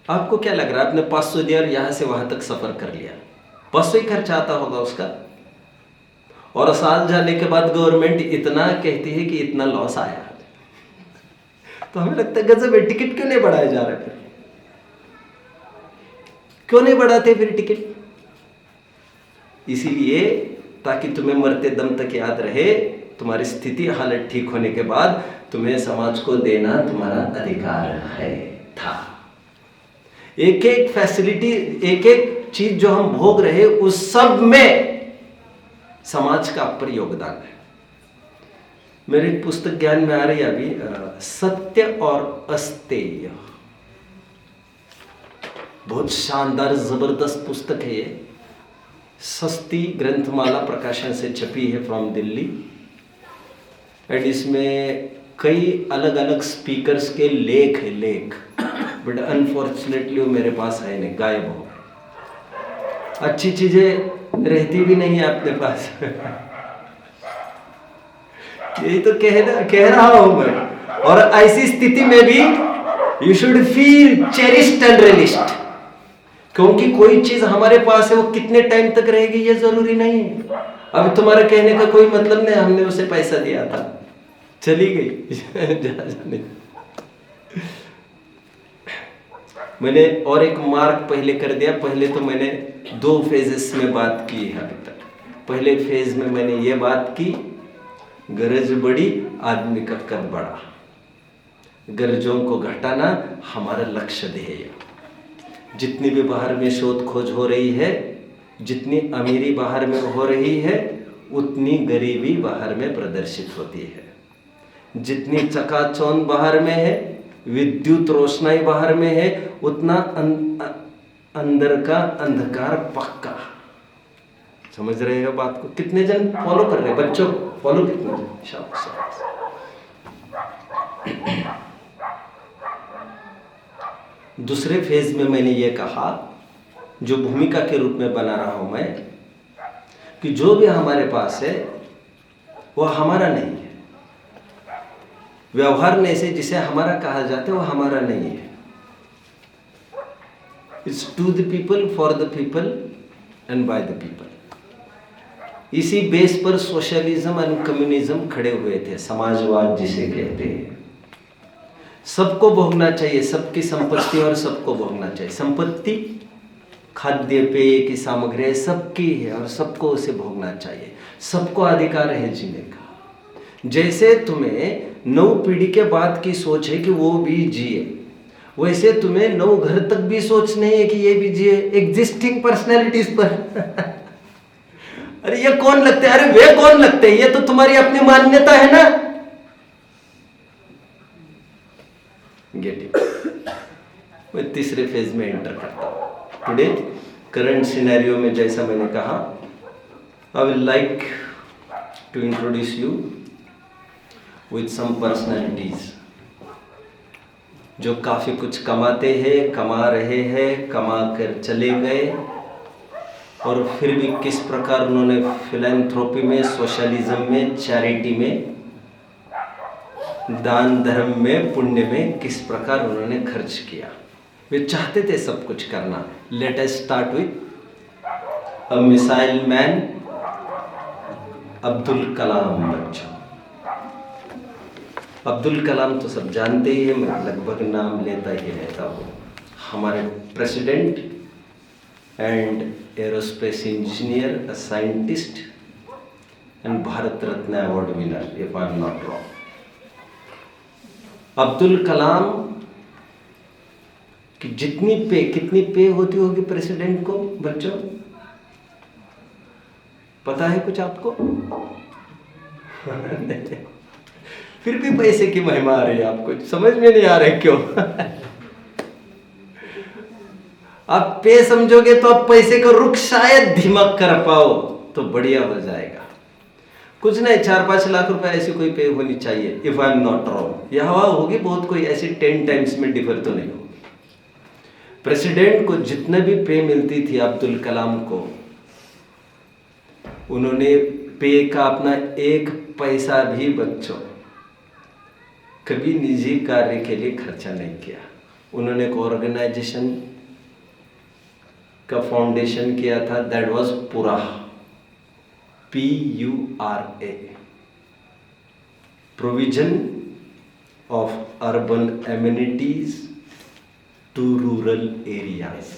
आपको क्या लग रहा है? आपने 500 दिया और यहां से वहां तक सफर कर लिया, 500 ही खर्चा आता होगा उसका, और साल जाने के बाद गवर्नमेंट इतना कहती है कि इतना लॉस आया। तो हमें लगता है गजब है, टिकट क्यों नहीं बढ़ाए जा रहे? फिर क्यों नहीं बढ़ाते फिर टिकट? इसीलिए ताकि तुम्हें मरते दम तक याद रहे, तुम्हारी स्थिति हालत ठीक होने के बाद तुम्हें समाज को देना तुम्हारा अधिकार है था। एक एक फैसिलिटी, एक एक चीज जो हम भोग रहे, उस सब में समाज का पर योगदान है। मेरी पुस्तक ज्ञान में आ रही है अभी, सत्य और अस्तेय। बहुत शानदार जबरदस्त पुस्तक है ये। सस्ती ग्रंथमाला प्रकाशन से छपी है फ्रॉम दिल्ली। एंड इसमें कई अलग अलग स्पीकर्स के लेख है, लेख, बट अनफॉर्चुनेटली वो मेरे पास है नहीं, गायब हो गए। अच्छी चीजें रहती भी नहीं है अपने पास। यही तो कह रहा हूं मैं। और ऐसी स्थिति में भी you should feel cherished and relished, क्योंकि कोई चीज हमारे पास है वो कितने टाइम तक रहेगी ये जरूरी नहीं है। अब तुम्हारे कहने का कोई मतलब नहीं, हमने उसे पैसा दिया था, चली गई। जाने। मैंने और एक मार्क पहले कर दिया। पहले तो मैंने 2 फेजेस में बात की है अभी तक। पहले फेज में मैंने ये बात की, गरज बड़ी आदमी का कद बड़ा। गरजों को घटाना हमारा लक्ष्य ध्येय। जितनी भी बाहर में शोध खोज हो रही है, जितनी अमीरी बाहर में हो रही है, उतनी गरीबी बाहर में प्रदर्शित होती है। जितनी चकाचौंध बाहर में है, विद्युत रोशनाई बाहर में है, उतना अंदर का अंधकार पक्का। समझ रहे हो बात को? कितने जन फॉलो कर रहे हैं? बच्चों फॉलो कितने जन? शाबाश। दूसरे फेज में मैंने ये कहा, जो भूमिका के रूप में बना रहा हूं मैं, कि जो भी हमारे पास है वो हमारा नहीं है। व्यवहार में से जिसे हमारा कहा जाता है वो हमारा नहीं है। It's to the people, for the people and by the people. इसी बेस पर सोशलिज्म एंड कम्युनिज्म खड़े हुए थे, समाजवाद जिसे कहते हैं। सबको भोगना चाहिए, सबकी संपत्ति और सबको भोगना चाहिए। संपत्ति खाद्य पेय की सामग्री सबकी है और सबको उसे भोगना चाहिए। सबको अधिकार है जीने का। जैसे तुम्हें 9 पीढ़ी के बाद की सोच है कि वो भी जिए, वैसे तुम्हें 9 घर तक भी सोच नहीं है कि ये भी जिए, एग्जिस्टिंग पर्सनैलिटीज पर। अरे ये कौन लगते हैं? अरे वे कौन लगते हैं? ये तो तुम्हारी अपनी मान्यता है ना। Get it? मैं तीसरे फेज में एंटर करता हूं। टुडे करंट सिनेरियो में, जैसा मैंने कहा, I will like to introduce you with some personalities जो काफी कुछ कमाते हैं, कमा रहे हैं, कमा कर चले गए, और फिर भी किस प्रकार उन्होंने फिलैंथ्रोपी में, सोशलिज्म में, चैरिटी में, दान धर्म में, पुण्य में किस प्रकार उन्होंने खर्च किया। वे चाहते थे सब कुछ करना। Let us start with a missile man, Abdul Kalam. बच्चों, अब्दुल कलाम तो सब जानते ही है, मैं लगभग नाम लेता ही रहता हूँ। हमारे president and aerospace engineer, a scientist and Bharat Ratna award winner, if I am not wrong. Abdul Kalam की कितनी पे होती होगी प्रेसिडेंट को? बच्चों पता है कुछ आपको? फिर भी पैसे की महिमा आ रही है आपको, समझ में नहीं आ रहा क्यों? आप पे समझोगे तो आप पैसे का रुख शायद धीमा कर पाओ तो बढ़िया हो जाएगा। कुछ नहीं, 4-5 लाख रुपए ऐसी कोई पे होनी चाहिए, if I am not wrong. यह हवा होगी बहुत, कोई ऐसी 10 टाइम्स में डिफर तो नहीं होगी। प्रेसिडेंट को जितने भी पे मिलती थी अब्दुल कलाम को, उन्होंने पे का अपना 1 पैसा भी बच्चों कभी निजी कार्य के लिए खर्चा नहीं किया। उन्होंने एक ऑर्गेनाइजेशन का फाउंडेशन किया था, that was PURA, PURA, provision of urban amenities to rural areas,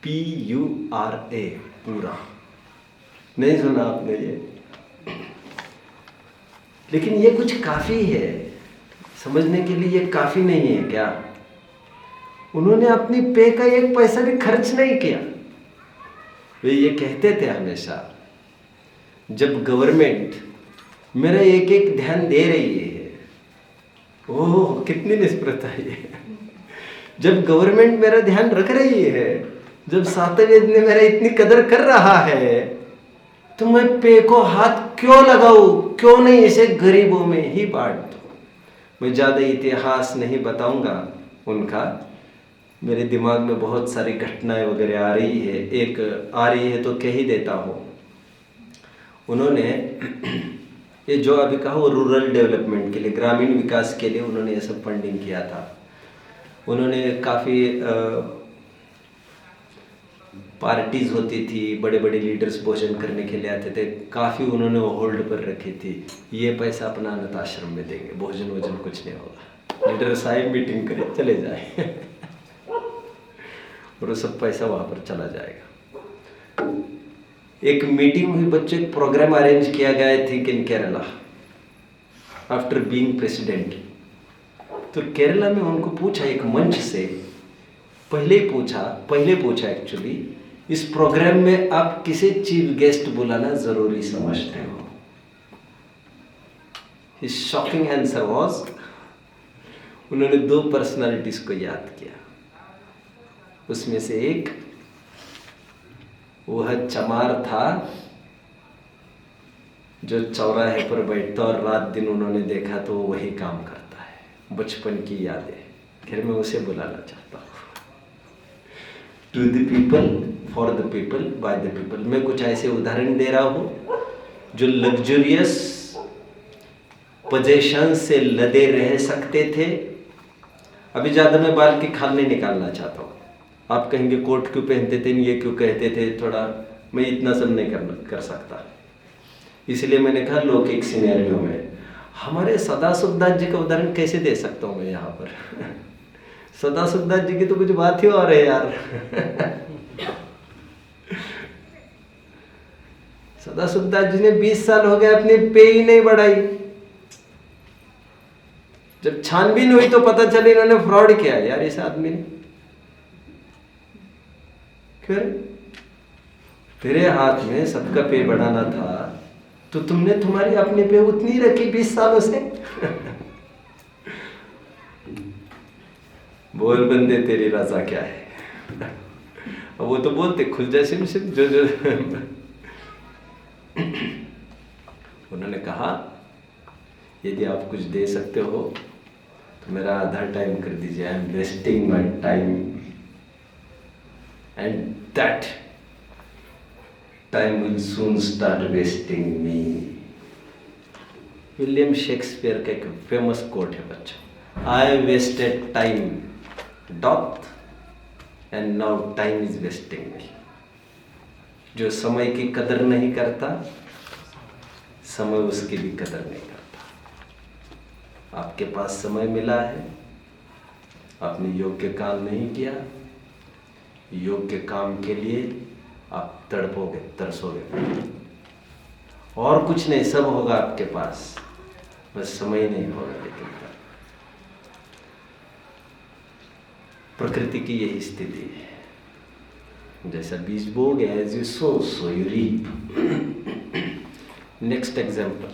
PURA, पूरा। नहीं सुना आपने ये? लेकिन ये कुछ काफी है समझने के लिए, ये काफी नहीं है क्या? उन्होंने अपनी पे का 1 पैसा भी खर्च नहीं किया। वे ये कहते थे हमेशा, जब गवर्नमेंट मेरा एक ध्यान दे रही है, ओह कितनी निष्प्रता है, जब गवर्नमेंट मेरा ध्यान रख रही है, जब सातवेद ने मेरा इतनी कदर कर रहा है, तो मैं पे को हाथ क्यों लगाऊं? क्यों नहीं इसे गरीबों में ही बांट दूं? मैं ज्यादा इतिहास नहीं बताऊंगा उनका, मेरे दिमाग में बहुत सारी घटनाएं वगैरह आ रही है, एक आ रही है तो कह ही देता हूँ। उन्होंने ये जो अभी कहा वो रूरल डेवलपमेंट के लिए, ग्रामीण विकास के लिए उन्होंने ये सब फंडिंग किया था। उन्होंने काफ़ी पार्टीज होती थी, बड़े बड़े लीडर्स भोजन करने के लिए आते थे, काफ़ी उन्होंने होल्ड पर रखी थी। ये पैसा अपना अनाथ आश्रम में देंगे, भोजन वोजन कुछ नहीं होगा, लीडर साहब मीटिंग करे चले जाए और वो सब पैसा वहाँ पर चला जाएगा। एक मीटिंग हुई बच्चों, एक प्रोग्राम अरेंज किया गया थी इन केरला आफ्टर बीइंग प्रेसिडेंट। तो केरला में उनको पूछा एक मंच से, पहले पूछा एक्चुअली, इस प्रोग्राम में आप किसे चीफ गेस्ट बुलाना जरूरी समझते हो? हिज शॉकिंग आंसर वाज, उन्होंने 2 पर्सनालिटीज को याद किया। उसमें से एक वह चमार था जो चौराहे पर बैठता और रात दिन उन्होंने देखा तो वही काम करता है, बचपन की यादें। फिर मैं उसे बुलाना चाहता हूँ। To the people, for the people, by the people. मैं कुछ ऐसे उदाहरण दे रहा हूँ जो लग्जरियस पोजेशन से लदे रह सकते थे। अभी ज़्यादा मैं बाल की खाल नहीं निकालना चाहता हूँ। आप कहेंगे कोट क्यों पहनते थे, ये क्यों कहते थे, थोड़ा मैं इतना सब नहीं कर सकता, इसलिए मैंने कहा लौकिक सिनेरियो में। हमारे सदाशिवदास जी का उदाहरण कैसे दे सकता हूँ मैं यहाँ पर सदाशिवदास जी की तो कुछ बात ही और है यार सदाशिवदास जी ने 20 साल हो गए अपनी पे ही नहीं बढ़ाई। जब छानबीन हुई तो पता चला इन्होंने फ्रॉड किया यार इस आदमी ने। क्यों? तेरे हाथ में सबका पे बढ़ाना था तो तुमने तुम्हारी अपने पे उतनी रखी 20 सालों से बोल बंदे तेरी रजा क्या है अब वो तो बोलते खुल जाए सिम सिम जो उन्होंने कहा यदि आप कुछ दे सकते हो तो मेरा आधा टाइम कर दीजिए, I am wasting my time and that time will soon start wasting me. William Shakespeare का एक फेमस कोट है बच्चों, I wasted time doth and now time is wasting me. जो समय की कदर नहीं करता समय उसकी भी कदर नहीं करता। आपके पास समय मिला है, आपने योग्य काम नहीं किया, योग्य काम के लिए आप तड़पोगे तरसोगे, और कुछ नहीं, सब होगा आपके पास, बस समय नहीं होगा। लेकिन प्रकृति की यही स्थिति है, जैसा बीज बोगे as you sow so you reap. Next example,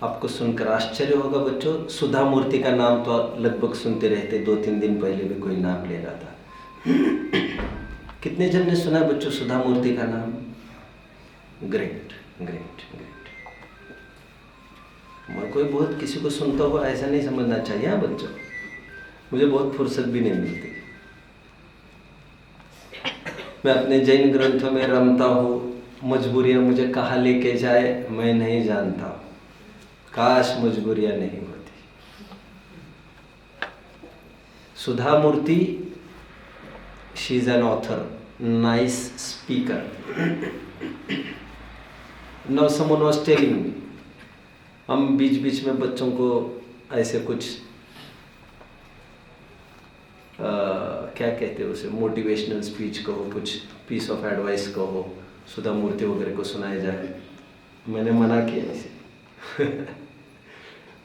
आपको सुनकर आश्चर्य होगा बच्चों, सुधा मूर्ति का नाम तो आप लगभग सुनते रहते, 2-3 दिन पहले भी कोई नाम ले रहा था। कितने जन ने सुना बच्चों सुधा मूर्ति का नाम? Great great great. मैं कोई बहुत किसी को सुनता हुआ ऐसा नहीं समझना चाहिए। हाँ बच्चों, मुझे बहुत फुर्सत भी नहीं मिलती। मैं अपने जैन ग्रंथों में रमता हूँ, मजबूरियाँ मुझे कहाँ लेके जाए मैं नहीं जानता। काश मजबूरियाँ नहीं होती। Sudha Murthy, she is an author, nice speaker. Now someone was telling me, हम बीच बीच में बच्चों को ऐसे कुछ क्या कहते हैं उसे, मोटिवेशनल स्पीच कहो, कुछ पीस ऑफ एडवाइस कहो, सुधा मूर्ति वगैरह को सुनाया जाए। मैंने मना किया इसे।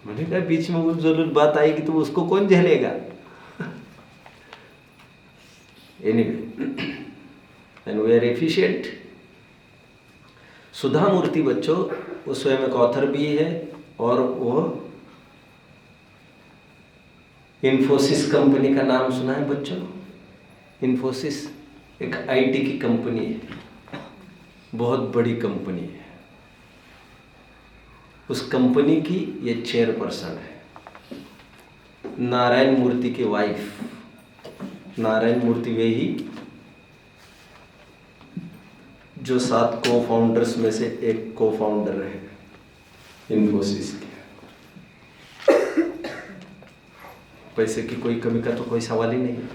मैंने कहा बीच में वो जरूर बात आएगी तो उसको कौन झेलेगा। Anyway, and we are efficient. Sudha Murthy बच्चों वो स्वयं एक ऑथर भी है और वो इन्फोसिस कंपनी का नाम सुना है बच्चों? इन्फोसिस एक आईटी की कंपनी है, बहुत बड़ी कंपनी है। उस कंपनी की ये चेयरपर्सन है, नारायण मूर्ति की वाइफ। नारायण मूर्ति वे ही जो 7 को-फाउंडर्स में से एक को-फाउंडर है इन्फोसिस के। पैसे की कोई कमी का तो कोई सवाल ही नहीं है।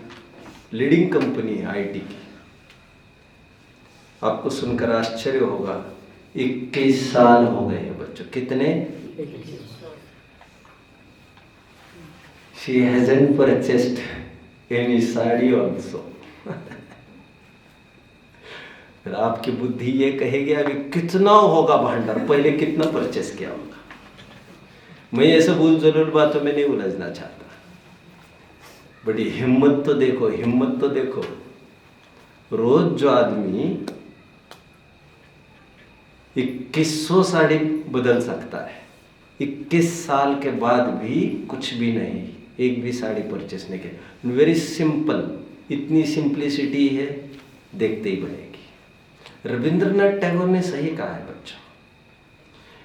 लीडिंग कंपनी है आईटी की। आपको सुनकर आश्चर्य होगा, 21 साल हो गए हैं बच्चों। कितने? She hasn't purchased any sari also। फिर आपकी बुद्धि ये कहेगी अभी कितना होगा भंडार, पहले कितना परचेस किया होगा। मैं ये सब जरूर बातों में नहीं उलझना चाहता। बड़ी हिम्मत तो देखो, हिम्मत तो देखो। रोज जो आदमी 2100 साड़ी बदल सकता है, 21 साल के बाद भी कुछ भी नहीं, एक भी साड़ी परचेस नहीं किया। वेरी सिंपल, इतनी सिंप्लिसिटी है, देखते ही बनेगी। रविंद्रनाथ टैगोर ने सही कहा है बच्चों,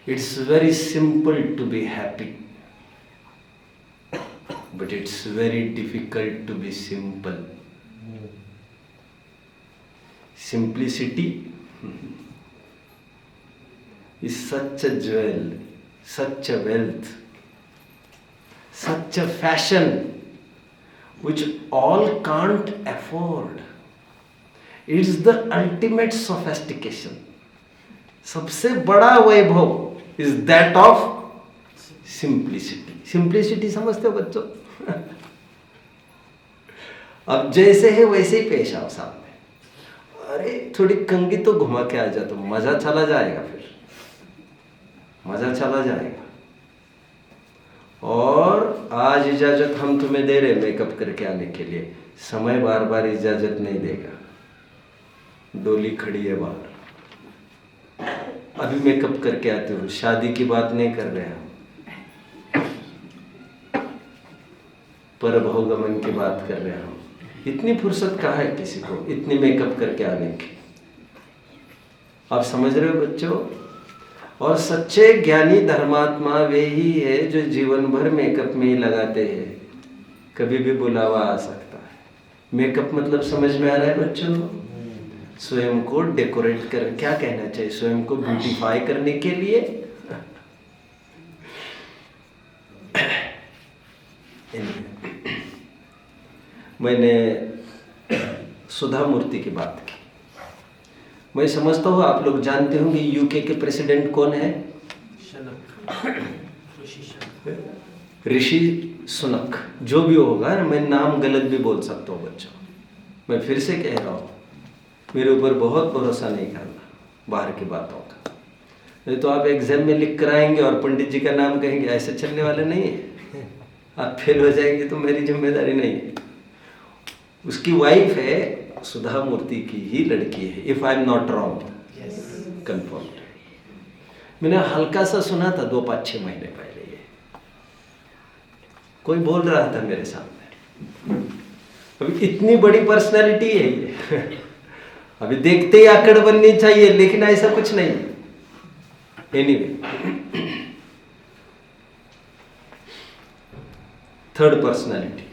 it's very simple to be happy, but it's very difficult to be simple. Simplicity is such a jewel, such a wealth, such a fashion which all can't afford. It's the ultimate sophistication. सबसे बड़ा वैभव is that of simplicity. Simplicity समझते हो बच्चों? अब जैसे है वैसे ही पेश आओ सामने। अरे थोड़ी कंघी तो घुमा के आ जा, तो मजा चला जाएगा, फिर मजा चला जाएगा। और आज इजाजत हम तुम्हें दे रहे मेकअप करके आने के लिए, समय बार बार इजाजत नहीं देगा। डोली खड़ी है बाहर, अभी मेकअप करके आते हो, शादी की बात नहीं कर रहे हम, परभवगमन की बात कर रहे हम। इतनी फुर्सत कहाँ है किसी को इतनी मेकअप करके आने की? आप समझ रहे हो बच्चों? और सच्चे ज्ञानी धर्मात्मा वे ही है जो जीवन भर मेकअप में ही लगाते हैं। कभी भी बुलावा आ सकता है। मेकअप मतलब समझ में आ रहा है बच्चों? स्वयं को डेकोरेट कर, क्या कहना चाहिए, स्वयं को ब्यूटीफाई करने के लिए। मैंने सुधा मूर्ति की बात की। मैं समझता हूँ आप लोग जानते होंगे यूके के प्रेसिडेंट कौन है? ऋषि सुनक। जो भी होगा, मैं नाम गलत भी बोल सकता हूँ बच्चों। मैं फिर से कह रहा हूँ, मेरे ऊपर बहुत भरोसा नहीं करना बाहर की बातों का। नहीं तो आप एग्जाम में लिख कर आएंगे और पंडित जी का नाम कहेंगे, ऐसे चलने वाले नहीं है। आप फेल हो जाएंगे तो मेरी जिम्मेदारी नहीं है। उसकी वाइफ है, सुधा मूर्ति की ही लड़की है, if I am not wrong. Confirmed. मैंने हल्का सा सुना था 2-5-6 महीने पहले, ये कोई बोल रहा था मेरे सामने। अभी इतनी बड़ी पर्सनैलिटी है ये अभी देखते ही आकड़ बननी चाहिए, लेकिन ऐसा कुछ नहीं। Anyway, third personality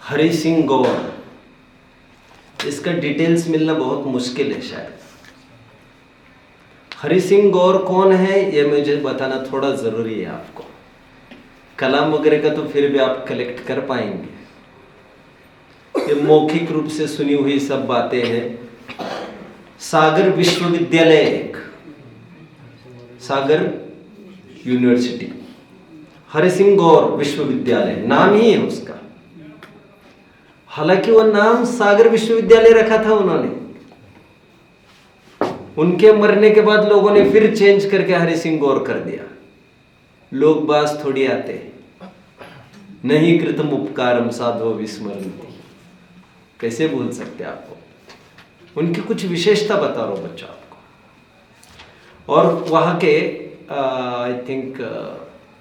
Hari Singh Gaur. इसका डिटेल्स मिलना बहुत मुश्किल है शायद। हरि सिंह गौर कौन है ये मुझे बताना थोड़ा ज़रूरी है आपको। कलाम वगैरह का तो फिर भी आप कलेक्ट कर पाएंगे, ये मौखिक रूप से सुनी हुई सब बातें हैं। सागर विश्वविद्यालय, एक सागर यूनिवर्सिटी, हरि सिंह गौर विश्वविद्यालय नाम ही है उसका। हालांकि वो नाम सागर विश्वविद्यालय रखा था उन्होंने, उनके मरने के बाद लोगों ने फिर चेंज करके हरि सिंह गौर कर दिया। लोग बास थोड़ी आते हैं, नहीं कृतम उपकारम साधो विस्मरन्ति, कैसे भूल सकते आपको। उनकी कुछ विशेषता बता रहा हूं बच्चों आपको। और वहाँ के आई थिंक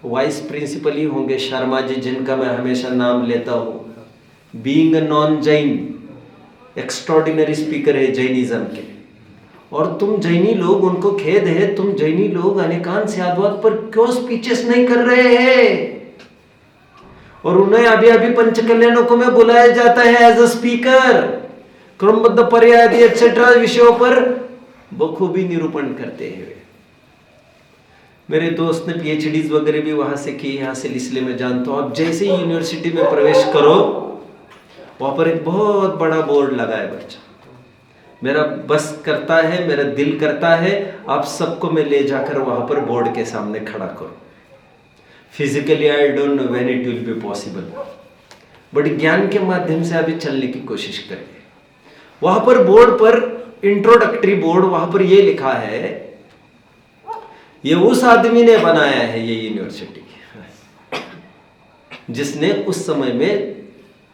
वाइस प्रिंसिपल ही होंगे शर्मा जी, जिनका मैं हमेशा नाम लेता हूँ। Being a non Jain extraordinary speaker है जैनिज्म के। और तुम जैनी लोग, उनको खेद है, तुम जैनी लोग अनेकांश यादवाद पर क्यों स्पीचेस नहीं कर रहे हैं। और उन्हें अभी अभी पंचकल्याणों में बुलाया जाता है एज अ स्पीकर, क्रमबद्ध पर्याय एक्सेट्रा विषयों पर बखूबी निरूपण करते हैं। मेरे दोस्त ने पीएचडीज वगैरह भी वहां से की हासिल, इसलिए मैं जानता हूँ। अब जैसे ही यूनिवर्सिटी में प्रवेश करो, वहां पर एक बहुत बड़ा बोर्ड लगा है बच्चा। मेरा बस करता है, मेरा दिल करता है आप सबको मैं ले जाकर वहां पर बोर्ड के सामने खड़ा करूं। Physically I don't know when it will be possible, but ज्ञान के माध्यम से अभी चलने की कोशिश करेंगे। वहां पर बोर्ड पर इंट्रोडक्टरी बोर्ड, वहां पर यह लिखा है, ये उस आदमी ने बनाया है ये यूनिवर्सिटी, जिसने उस समय में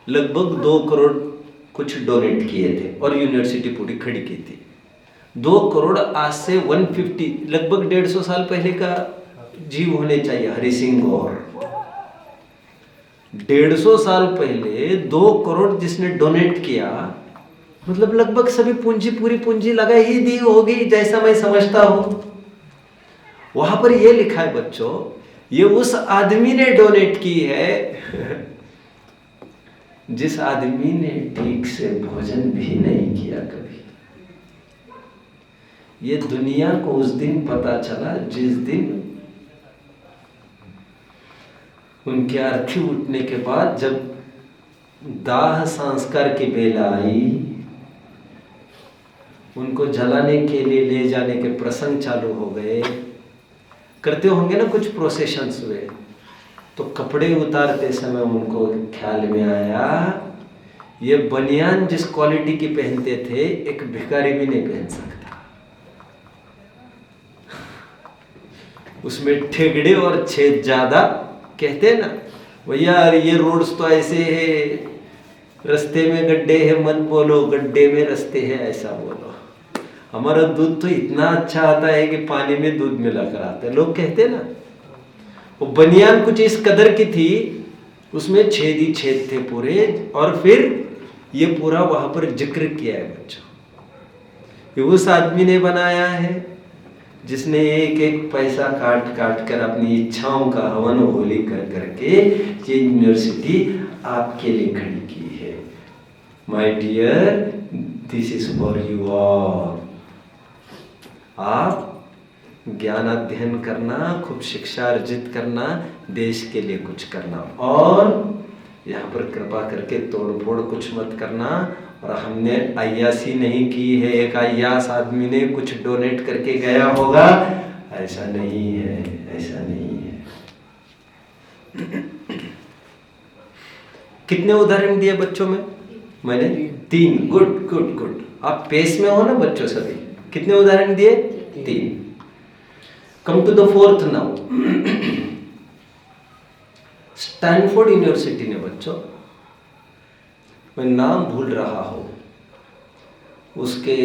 लगभग 2 करोड़ कुछ डोनेट किए थे और यूनिवर्सिटी पूरी खड़ी की थी। 2 करोड़ आज से 150 लगभग 150 साल पहले का जीव होने चाहिए हरि सिंह गौर। 150 साल पहले 2 करोड़ जिसने डोनेट किया, मतलब लगभग सभी पूंजी, पूरी पूंजी लगा ही दी होगी, जैसा मैं समझता हूं। वहां पर यह लिखा है बच्चों, ये उस आदमी ने डोनेट की है जिस आदमी ने ठीक से भोजन भी नहीं किया कभी। ये दुनिया को उस दिन पता चला जिस दिन उनके अर्थी उठने के बाद, जब दाह संस्कार की बेला आई, उनको जलाने के लिए ले जाने के प्रसंग चालू हो गए। करते होंगे ना कुछ प्रोसेशंस हुए, तो कपड़े उतारते समय उनको ख्याल में आया, ये बनियान जिस क्वालिटी की पहनते थे एक भिखारी भी नहीं पहन सकता। उसमें ठेगड़े और छेद ज्यादा। कहते हैं ना भैया ये रोड्स तो ऐसे है, रास्ते में गड्ढे हैं मत बोलो, गड्ढे में रास्ते हैं ऐसा बोलो। हमारा दूध तो इतना अच्छा आता है कि पानी में दूध मिलाकर आता है, लोग कहते हैं ना। वो बनियान कुछ इस कदर की थी, उसमें छेद ही छेद थे पूरे। और फिर ये पूरा वहां पर जिक्र किया है बच्चों, ये उस आदमी ने बनाया है जिसने एक एक पैसा काट काट कर अपनी इच्छाओं का हवन होली कर करके ये यूनिवर्सिटी आपके लिए खड़ी की है। My dear, this is for you all. आप ज्ञान अध्ययन करना, खूब शिक्षा अर्जित करना, देश के लिए कुछ करना, और यहाँ पर कृपा करके तोड़ फोड़ कुछ मत करना। और हमने अय्यासी नहीं की है, एक अय्यास आदमी ने कुछ डोनेट करके गया होगा, ऐसा नहीं है, ऐसा नहीं है। कितने उदाहरण दिए बच्चों में मैंने? 3। Good good good. आप पेस में हो ना बच्चों सभी? कितने उदाहरण दिए? 3। Come to the 4th now. Stanford University ने बच्चों, मैं नाम भूल रहा हूं, उसके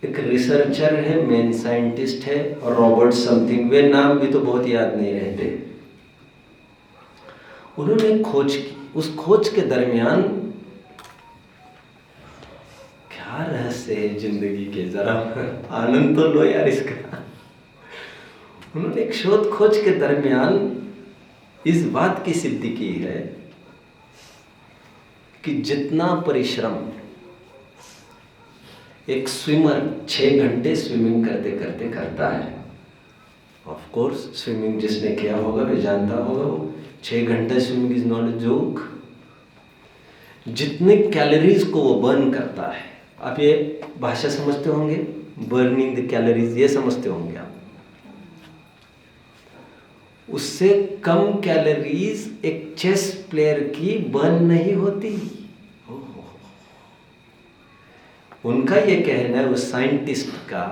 एक रिसर्चर है, मेन साइंटिस्ट है, और रॉबर्ट समथिंग, वे नाम भी तो बहुत याद नहीं रहते। उन्होंने खोज की। उस खोज के दरमियान क्या रहस्य है जिंदगी के, जरा आनंद तो लो यार इसका। उन्होंने एक शोध खोज के दरमियान इस बात की सिद्धि की है कि जितना परिश्रम एक स्विमर 6 घंटे स्विमिंग करते करते करता है, ऑफ कोर्स स्विमिंग जिसने किया होगा वे जानता होगा, वो 6 घंटे swimming is not a joke. जितने कैलोरीज को वो बर्न करता है, आप ये भाषा समझते होंगे, बर्निंग द कैलोरीज, ये समझते होंगे आप। उससे कम कैलोरीज एक चेस प्लेयर की बर्न नहीं होती। उनका ये कहना है उस साइंटिस्ट का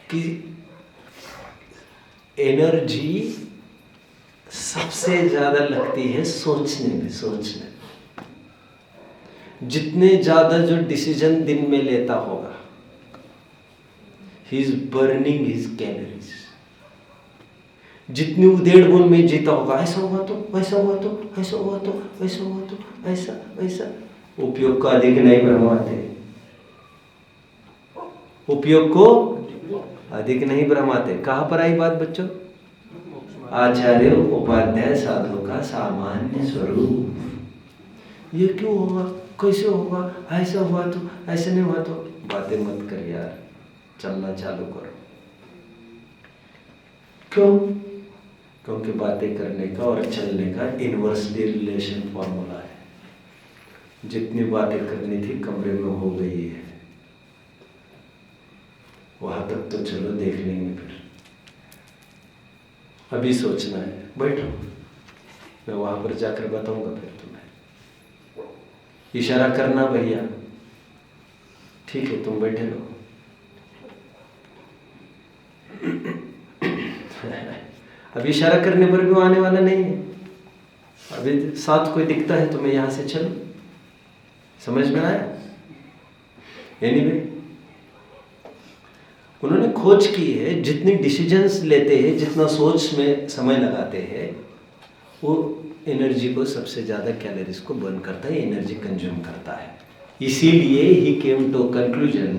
कि एनर्जी सबसे ज्यादा लगती है सोचने में। जितने ज्यादा जो डिसीजन दिन में लेता होगा, he is burning his calories. जितनी उधेड़-बुन में जीता होगा, ऐसा हुआ तो वैसा हुआ तो ऐसा हुआ तो वैसा हुआ तो ऐसा वैसा, उपयोग को अधिक नहीं भ्रमाते, उपयोग को अधिक नहीं भ्रमाते। कहाँ पर आई बात बच्चों? आचार्य उपाध्याय साधु का सामान्य स्वरूप। ये क्यों होगा, कैसे होगा, ऐसा हुआ तो ऐसा नहीं हुआ तो, बातें मत कर यार, चलना चालू करो। क्यों? क्योंकि बातें करने का और चलने का इनवर्सली रिलेशन फॉर्मूला है। जितनी बातें करनी थी कमरे में हो गई है, वहां तक तो चलो देख लेंगे, फिर अभी सोचना है। बैठो, मैं वहां पर जाकर बताऊंगा फिर तुम्हें। इशारा करना भैया, ठीक है तुम बैठे रहो। अब इशारा करने पर भी वो आने वाला नहीं है। अभी साथ कोई दिखता है तो मैं यहां से चलूं, समझ में आया? एनीवे, उन्होंने खोज की है जितनी डिसीजंस लेते हैं, जितना सोच में समय लगाते हैं, वो एनर्जी को सबसे ज़्यादा कैलोरीज को बर्न करता है, एनर्जी कंज्यूम करता है। इसीलिए ही केम टू कंक्लूजन,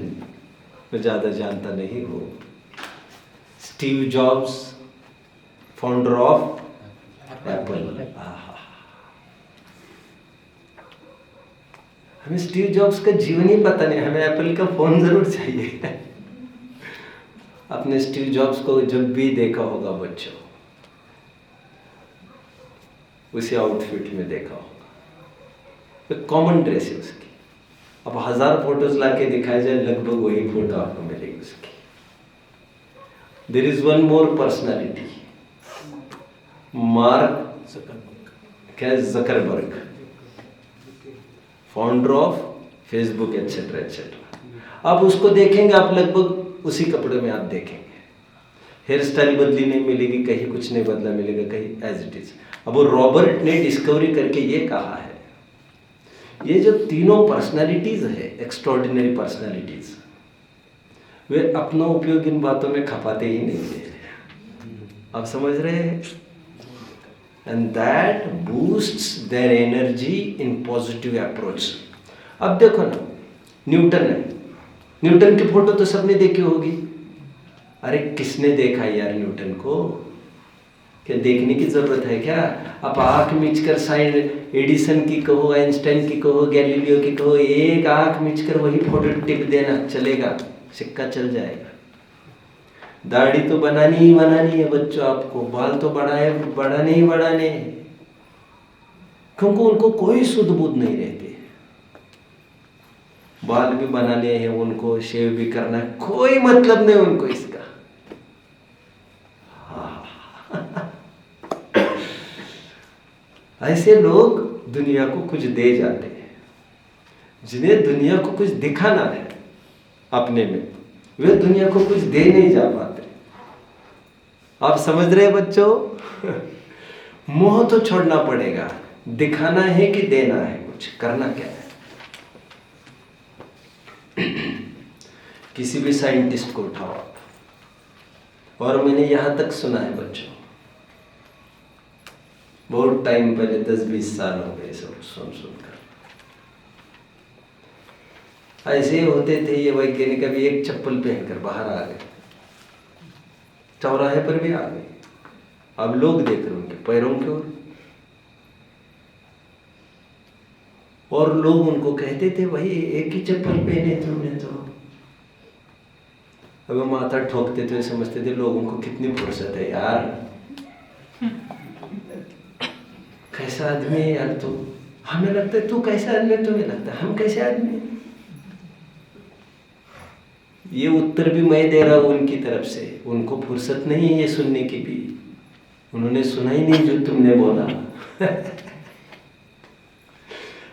मैं ज़्यादा जानता नहीं हूँ, Steve jobs founder of Apple. हमें स्टीव जॉब्स का जीवन ही पता नहीं, हमें एप्पल का फोन जरूर चाहिए। अपने स्टीव जॉब्स को जब भी देखा होगा बच्चों, उसी आउटफिट में देखा होगा, एक कॉमन ड्रेस है उसकी। अब 1000 फोटोज लाके दिखाए जाए, लगभग वही फोटो आपको मिलेगी उसकी। There is one more personality, Mark Zuckerberg, founder of Facebook etcetera etcetera. आप उसको देखेंगे, आप लगभग उसी कपड़े में आप देखेंगे। हेयर स्टाइल बदली नहीं मिलेगी, कहीं कुछ नहीं बदला मिलेगा, कहीं एज इट इज। अब वो रॉबर्ट ने डिस्कवरी करके ये कहा है, ये जो तीनों पर्सनालिटीज है, एक्स्ट्रॉर्डिनरी पर्सनालिटीज, वे अपना उपयोग इन बातों में खपाते ही नहीं है। आप समझ रहे हैं? And that boosts their energy in positive approach. अब देखो ना, न्यूटन है, न्यूटन की फोटो तो सबने देखी होगी। अरे किसने देखा यार न्यूटन को? क्या देखने की जरूरत है क्या? आप आंख मीचकर साइन एडिसन की कहो, आइंस्टाइन की कहो, गैलीलियो की कहो, एक आंख मीचकर वही फोटो टिप देना, चलेगा, सिक्का चल जाएगा। दाढ़ी तो बनानी ही बनानी है बच्चों आपको, बाल तो बढ़ाने ही बढ़ाने हैं, क्योंकि उनको कोई सुध बुध नहीं रहती। बाल भी बनाने हैं उनको, शेव भी करना है, कोई मतलब नहीं उनको इसका। ऐसे लोग दुनिया को कुछ दे जाते हैं, जिन्हें दुनिया को कुछ दिखाना है अपने में, वे दुनिया को कुछ दे नहीं जा पाते। आप समझ रहे हैं बच्चों? मोह तो छोड़ना पड़ेगा, दिखाना है कि देना है, कुछ करना क्या है। किसी भी साइंटिस्ट को उठाओ आप, और मैंने यहाँ तक सुना है बच्चों, बहुत टाइम पहले 10-20 साल हो गए सब सुनकर, ऐसे होते थे ये वैज्ञानिक, अभी एक चप्पल पहनकर बाहर आ गए, चौराहे पर भी आ गए, अब लोग देख रहे उनके पैरों की ओर, और लोग उनको कहते थे भाई एक ही चप्पल पहने तुमने तो। अब माथा ठोकते थे, समझते थे लोगों को कितनी फुर्सत है यार, कैसा आदमी है यार तू, हमें लगता है तू कैसा आदमी है, तुम्हें लगता है हम कैसे आदमी हैं। ये उत्तर भी मैं दे रहा हूँ उनकी तरफ से, उनको फुर्सत नहीं है ये सुनने की भी, उन्होंने सुना ही नहीं जो तुमने बोला।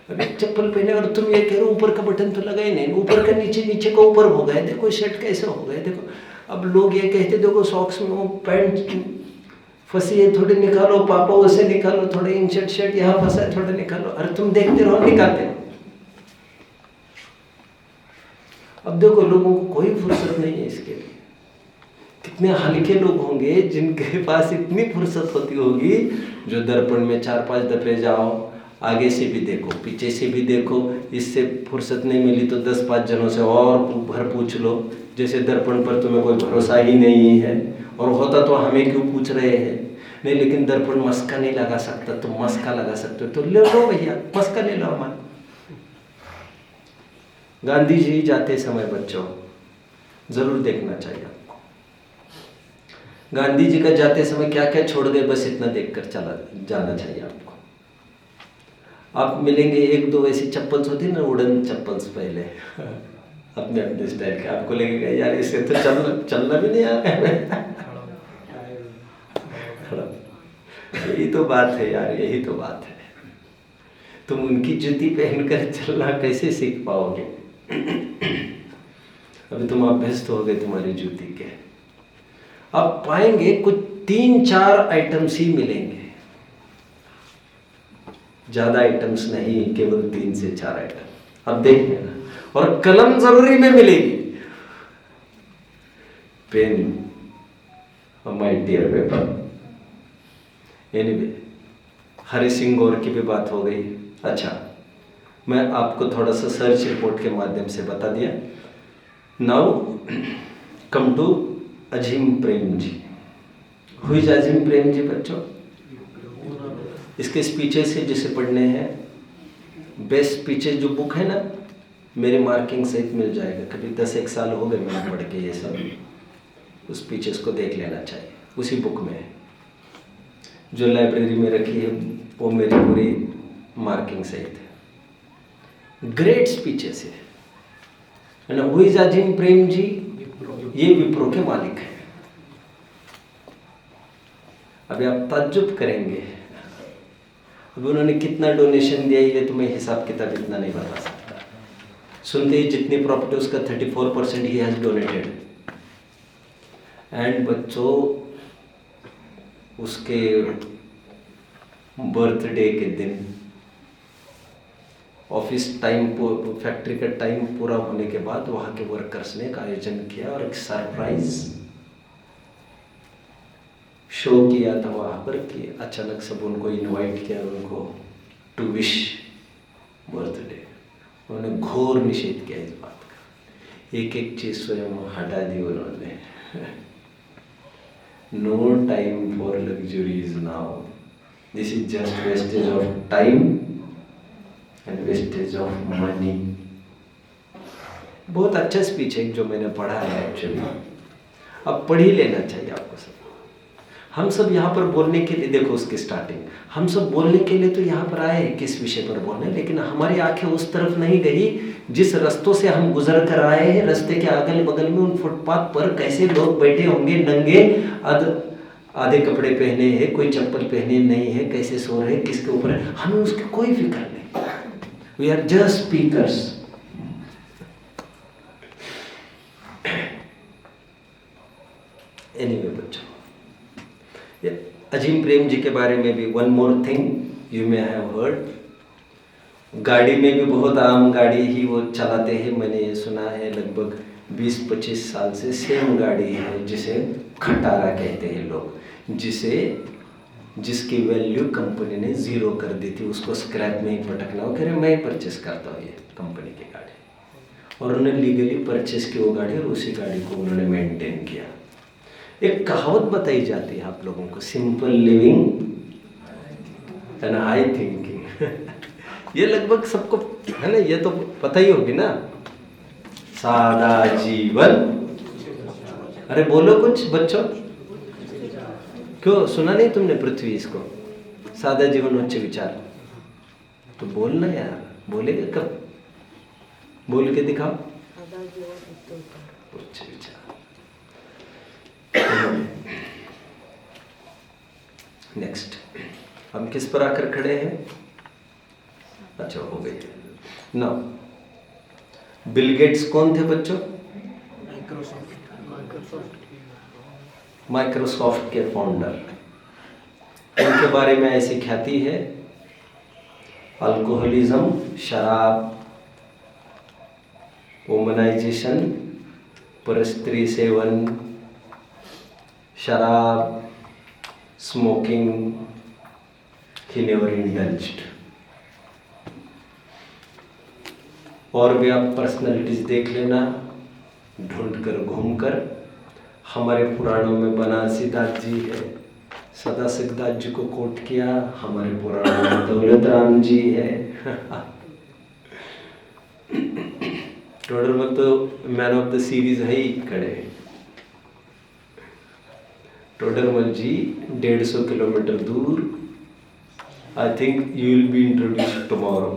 अरे चप्पल पहने और तुम ये कह रहे हो ऊपर का बटन तो लगा ही नहीं, ऊपर का नीचे, नीचे का ऊपर हो गया, देखो शर्ट कैसे हो गया देखो। अब लोग ये कहते देखो सॉक्स में वो पैंट फंसी है, थोड़ी निकालो पापा, उसे निकालो, थोड़े इंशर्ट शर्ट यहाँ फंसा है, थोड़ा निकालो। अरे तुम देखते रहो, निकालते रहो। अब देखो लोगों को कोई फुर्सत नहीं है इसके लिए। कितने हल्के लोग होंगे जिनके पास इतनी फुर्सत होती होगी, जो दर्पण में 4-5 दफे जाओ, आगे से भी देखो पीछे से भी देखो, इससे फुर्सत नहीं मिली तो 10-5 जनों से और भर पूछ लो, जैसे दर्पण पर तुम्हें कोई भरोसा ही नहीं है, और होता तो हमें क्यों पूछ रहे हैं। नहीं, लेकिन दर्पण मस्का नहीं लगा सकता, तुम मस्का लगा सकते हो तो ले लो भैया, मस्का ले लो हमारा। गांधी जी जाते समय बच्चों जरूर देखना चाहिए आपको, गांधी जी का जाते समय क्या क्या छोड़ गए, बस इतना देखकर चला जाना चाहिए आपको। आप मिलेंगे 1-2 ऐसी चप्पल्स होती है ना, वुडन चप्पल्स पहले अपने अपने स्टाइल के, आपको लगेगा यार इससे तो चलना भी नहीं आ रहा है। यही तो बात है यार, यही तो बात है। तुम उनकी जूती पहनकर चलना कैसे सीख पाओगे। अभी तुम अभ्यस्त हो गए तुम्हारी जूती के। अब पाएंगे कुछ 3-4 आइटम्स ही मिलेंगे, ज्यादा आइटम्स नहीं, केवल 3 से 4 आइटम। अब देख लेना, और कलम जरूरी में मिलेगी, pen, my dear paper. Anyway, Hari Singh Gaur की भी बात हो गई। अच्छा, मैं आपको थोड़ा सा सर्च रिपोर्ट के माध्यम से बता दिया। Now come to Azim Prem ji. Who is Azim Prem ji बच्चों? इसके स्पीचेस से जिसे पढ़ने हैं, बेस्ट स्पीचेस जो बुक है ना, मेरे मार्किंग सहित मिल जाएगा। कभी 10-1 साल हो गए मैंने पढ़ के ये सब, उस स्पीचेस को देख लेना चाहिए, उसी बुक में है। जो लाइब्रेरी में रखी है वो मेरी पूरी मार्किंग सहित है। ग्रेट स्पीचेस है ना। Who is Azim Prem ji? ये विप्रो के मालिक हैं। अभी आप ताज्जुब करेंगे, अभी उन्होंने कितना डोनेशन दिया ये तो मैं हिसाब किताब इतना नहीं बता सकता। सुनते ही जितनी प्रॉपर्टी उसका 34% ही हैज डोनेटेड। एंड बच्चों, उसके बर्थडे के दिन ऑफिस टाइम, फैक्ट्री का टाइम पूरा होने के बाद वहाँ के वर्कर्स ने एक आयोजन किया और एक सरप्राइज शो किया था वहाँ पर, कि अचानक सब उनको इनवाइट किया, उनको टू विश बर्थडे। उन्होंने घोर निषेध किया इस बात का, एक चीज़ स्वयं हटा दी उन्होंने। No time for luxuries now, this is just wastage of time and wastage of money. बहुत अच्छा स्पीच है जो मैंने पढ़ा है एक्चुअली, अब पढ़ ही लेना चाहिए आपको सब। हम सब यहाँ पर बोलने के लिए, देखो उसकी स्टार्टिंग, हम सब बोलने के लिए तो यहाँ पर आए हैं किस विषय पर बोलने, लेकिन हमारी आंखें उस तरफ नहीं गई जिस रास्तों से हम गुजर कर आए हैं। रास्ते के अगल बगल में उन फुटपाथ पर कैसे लोग बैठे होंगे नंगे, आधे कपड़े पहने हैं, कोई चप्पल पहने नहीं है, कैसे सो रहे, किसके ऊपर है, हमें उसकी कोई फिक्र नहीं। We are just speakers. Anyway बच्चों, अजीम प्रेम जी के बारे में भी one more thing you may have heard, गाड़ी में भी बहुत आम गाड़ी ही वो चलाते हैं। मैंने ये सुना है लगभग 20-25 साल से सेम गाड़ी है जिसे खटारा कहते हैं लोग, जिसकी वैल्यू कंपनी ने 0 कर दी थी, उसको स्क्रैप में ही पटकना हो। कह रहे मैं परचेस करता हूँ ये कंपनी की गाड़ी, और उन्होंने लीगली परचेस की वो गाड़ी और उसी गाड़ी को उन्होंने मेंटेन किया। एक कहावत बताई जाती है आप लोगों को, simple living and high thinking. ये लगभग सबको है ना, ये तो पता ही होगी ना, सादा जीवन। अरे बोलो कुछ बच्चों, क्यों सुना नहीं तुमने पृथ्वी इसको, सादा जीवन उच्च विचार? तो बोलना यार, बोलेगा कब? बोल के दिखाओ। उच्च विचार। नेक्स्ट, हम किस पर आकर खड़े हैं? अच्छा हो गई। नाउ, बिल गेट्स कौन थे बच्चों? माइक्रोसॉफ्ट के फाउंडर। उनके बारे में ऐसी ख्याति है, अल्कोहलिज्म, शराब, वुमनाइजेशन, परस्त्री सेवन, शराब, स्मोकिंग, he never indulged। और भी आप पर्सनालिटीज देख लेना ढूंढ कर घूम कर। हमारे पुराणों में बनारसी दास जी है, सदा सिकदास जी को कोट किया। हमारे पुराणों में दौलत राम जी है। टोडर में तो मैन ऑफ द सीरीज है ही खड़े। टोडरमल जी 150 किलोमीटर दूर। I think you will be introduced tomorrow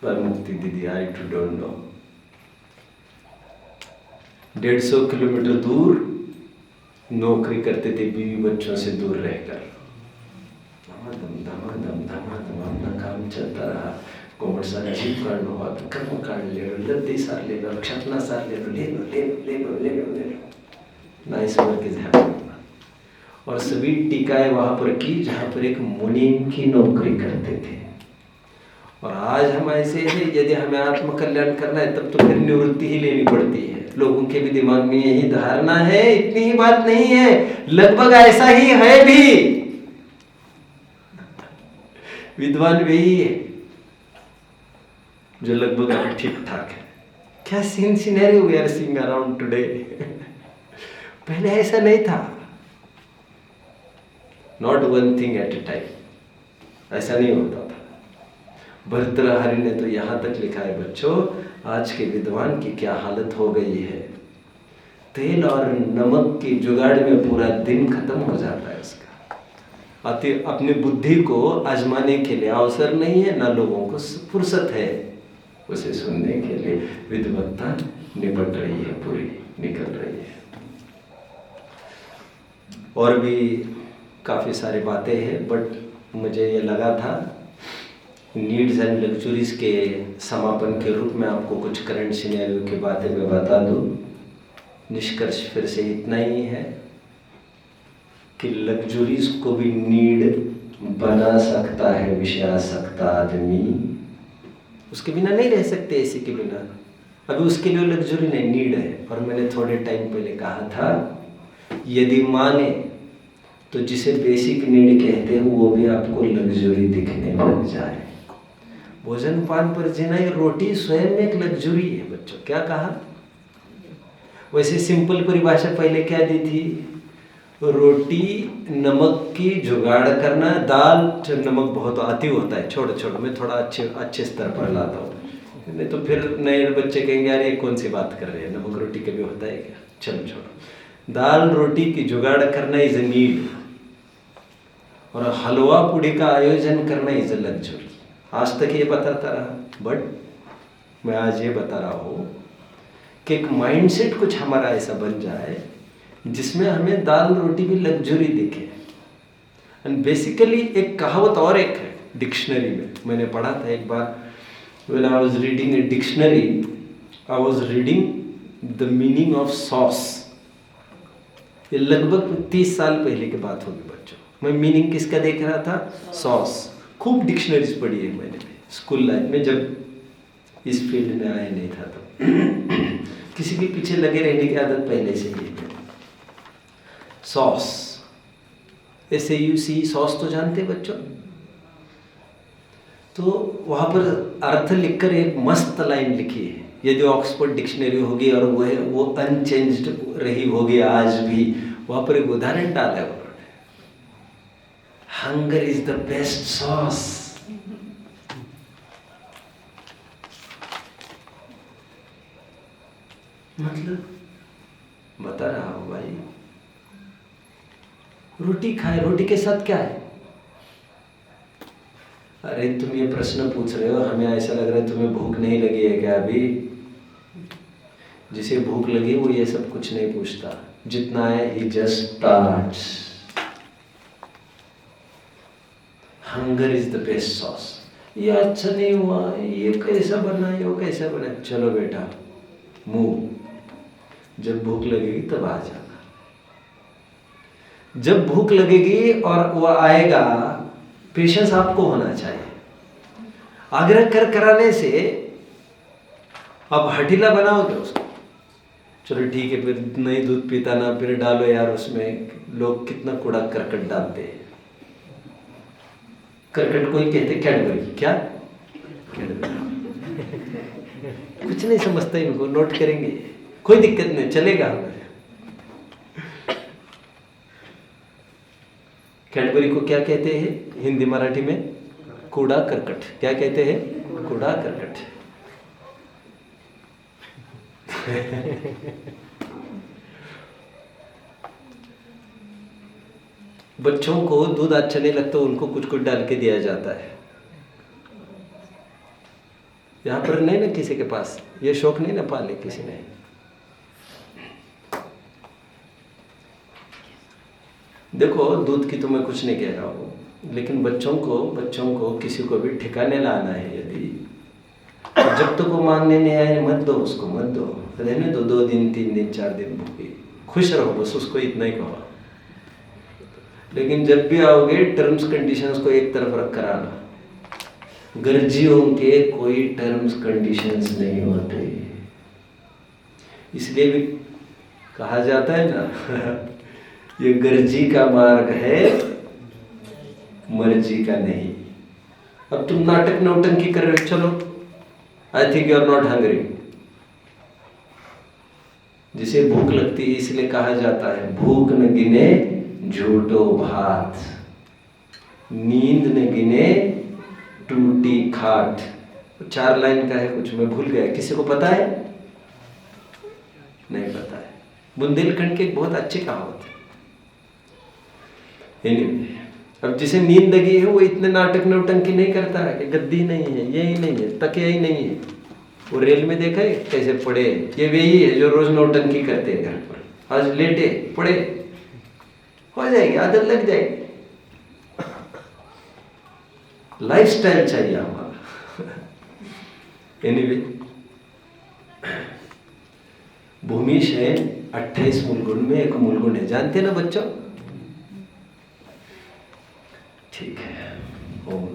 by Mukti didi, I too don't know. 150 kilometre दूर नौकरी करते थे, बीवी बच्चों से दूर रहकर। धमाधम अपना काम चलता रहा। कोमर सारा जीप काट हुआ तो कर्म काट ले लो, लद्दी सार ले लो, क्षपना सार ले लो, ले लो ले लो ले लो ले लो ले लो। Nice work is happening. और सभी टीकाएं वहां पर की जहां पर एक मुनीम की नौकरी करते थे। और आज हम ऐसे हैं, यदि हमें आत्म कल्याण करना है तब तो फिर निवृत्ति ही लेनी पड़ती है। लोगों के भी दिमाग में यही धारणा है, इतनी ही बात नहीं है, लगभग ऐसा ही है भी। विद्वान वही है जो लगभग ठीक ठाक है। क्या scene scenario we are seeing around today. पहले ऐसा नहीं था। Not one thing at a time, ऐसा नहीं होता था। भर्तृहरि ने तो यहां तक लिखा है बच्चों, आज के विद्वान की क्या हालत हो गई है। तेल और नमक की जुगाड़ में पूरा दिन खत्म हो जाता है उसका। अपनी बुद्धि को आजमाने के लिए अवसर नहीं है, ना लोगों को फुर्सत है उसे सुनने के लिए। विद्वत्ता निपट रही है, पूरी निकल रही है। और भी काफ़ी सारी बातें हैं, बट मुझे ये लगा था नीड्स एंड लग्जरीज के समापन के रूप में आपको कुछ करंट सिनेरियो की बातें मैं बता दूं। निष्कर्ष फिर से इतना ही है कि लग्जरीज को भी नीड बना सकता है विषयासक्त आदमी। उसके बिना नहीं रह सकते, इसी के बिना। अभी उसके लिए लग्जरी नहीं, नीड है। और मैंने थोड़े टाइम पहले कहा था, यदि माने तो जिसे बेसिक नीड कहते हैं वो भी आपको लग्जरी दिखने लग जाए। भोजन पान पर जीना, ये रोटी स्वयं एक लग्जरी है बच्चों। क्या कहा? वैसे सिंपल परिभाषा पहले क्या दी थी? रोटी नमक की जुगाड़ करना। दाल नमक बहुत अति होता है, छोड़ो छोड़ो, मैं थोड़ा अच्छे स्तर पर लाता हूँ, नहीं तो फिर नए बच्चे कहेंगे यार ये कौन सी बात कर रहे हैं, नमक रोटी कभी होता है क्या? चलो छोड़ो। दाल रोटी की जुगाड़ करना इज ए नीड, और हलवा पूड़ी का आयोजन करना इज ए लग्जरी। आज तक ये बताता रहा, बट मैं आज ये बता रहा हूँ कि एक माइंडसेट कुछ हमारा ऐसा बन जाए जिसमें हमें दाल रोटी भी लग्जरी दिखे। एंड बेसिकली एक कहावत और एक है डिक्शनरी में, मैंने पढ़ा था एक बार। When I was reading a dictionary, I was reading the meaning of sauce. ये लगभग 30 साल पहले की बात होगी बच्चों। मैं मीनिंग किसका देख रहा था? सॉस। खूब डिक्शनरीज पढ़ी है मैंने स्कूल लाइफ में, जब इस फील्ड में आया नहीं था तो। किसी के पीछे लगे रहने की आदत पहले से ही है। सॉस, SAUC, सॉस तो जानते बच्चों? तो वहाँ पर अर्थ लिखकर एक मस्त लाइन लिखी है, यदि ऑक्सफोर्ड डिक्शनरी होगी और वो अनचेंज्ड रही होगी आज भी, वहाँ पर एक उदाहरण डाला है उन्होंने, hunger is the best sauce. मतलब बता रहा हूं भाई, रोटी खाए, रोटी के साथ क्या है? अरे तुम ये प्रश्न पूछ रहे हो, हमें ऐसा लग रहा है तुम्हें भूख नहीं लगी है क्या अभी? जिसे भूख लगी वो ये सब कुछ नहीं पूछता, जितना है he just starts. Hunger is the best sauce. ये अच्छा नहीं हुआ, ये कैसा बना, ये कैसा बना, चलो बेटा मूव, जब भूख लगेगी तब आ जाना। जब भूख लगेगी और वो आएगा, पेशेंस आपको होना चाहिए। आग्रह कराने से आप हठीला बनाओगे उसको, चलो ठीक है फिर नहीं दूध पीता ना, फिर डालो यार उसमें। लोग कितना कूड़ा करकट डालते हैं। करकट को ही कहते कैडबरी, क्या कैडबरी? कुछ नहीं समझता इनको, नोट करेंगे, कोई दिक्कत नहीं, चलेगा। कैडबरी को क्या कहते हैं हिंदी मराठी में? कूड़ा करकट। क्या कहते हैं? कूड़ा करकट। बच्चों को दूध अच्छा नहीं लगता, उनको कुछ कुछ डाल के दिया जाता है। यहाँ पर नहीं ना किसी के पास ये शौक नहीं ना पाले किसी ने। देखो दूध की तो मैं कुछ नहीं कह रहा हूँ, लेकिन बच्चों को किसी को भी ठिकाने लाना है यदि, तो जब तक वो मांगने नहीं आए मत दो उसको, मत दो, रहने दो 2 दिन 3 दिन 4 दिन भूखी, खुश रहो, बस उसको इतना ही कहो। लेकिन जब भी आओगे टर्म्स कंडीशंस को एक तरफ रख कर आना। गर्जियों के कोई टर्म्स कंडीशंस नहीं होते, इसलिए भी कहा जाता है ना ये गर्जी का मार्ग है, मर्जी का नहीं। अब तुम नाटक नौटंकी कर रहे हो, चलो I think you are not hungry. जिसे भूख लगती है इसलिए कहा जाता है भूख न गिने झूठो भात, नींद न गिने टूटी खाट। 4 लाइन का है कुछ, मैं भूल गया, किसी को पता है? नहीं पता है। बुंदेलखंड की एक बहुत अच्छी कहावत है। Anyway, अब जिसे नींद लगी है वो इतने नाटक नौटंकी नहीं करता है कि गद्दी नहीं है, यही नहीं है, तकिया ही नहीं है। वो रेल में देखा है कैसे पड़े, ये वही है जो रोज नौटंकी करते हैं घर पर। आज लेटे पड़े, हो जाएगी, आदत लग जाएगी। लाइफस्टाइल चाहिए हमारा। एनीवे, भूमिश है 28 मूलगुण में एक मूलगुण है, जानते ना बच्चों? ठीक है। ओम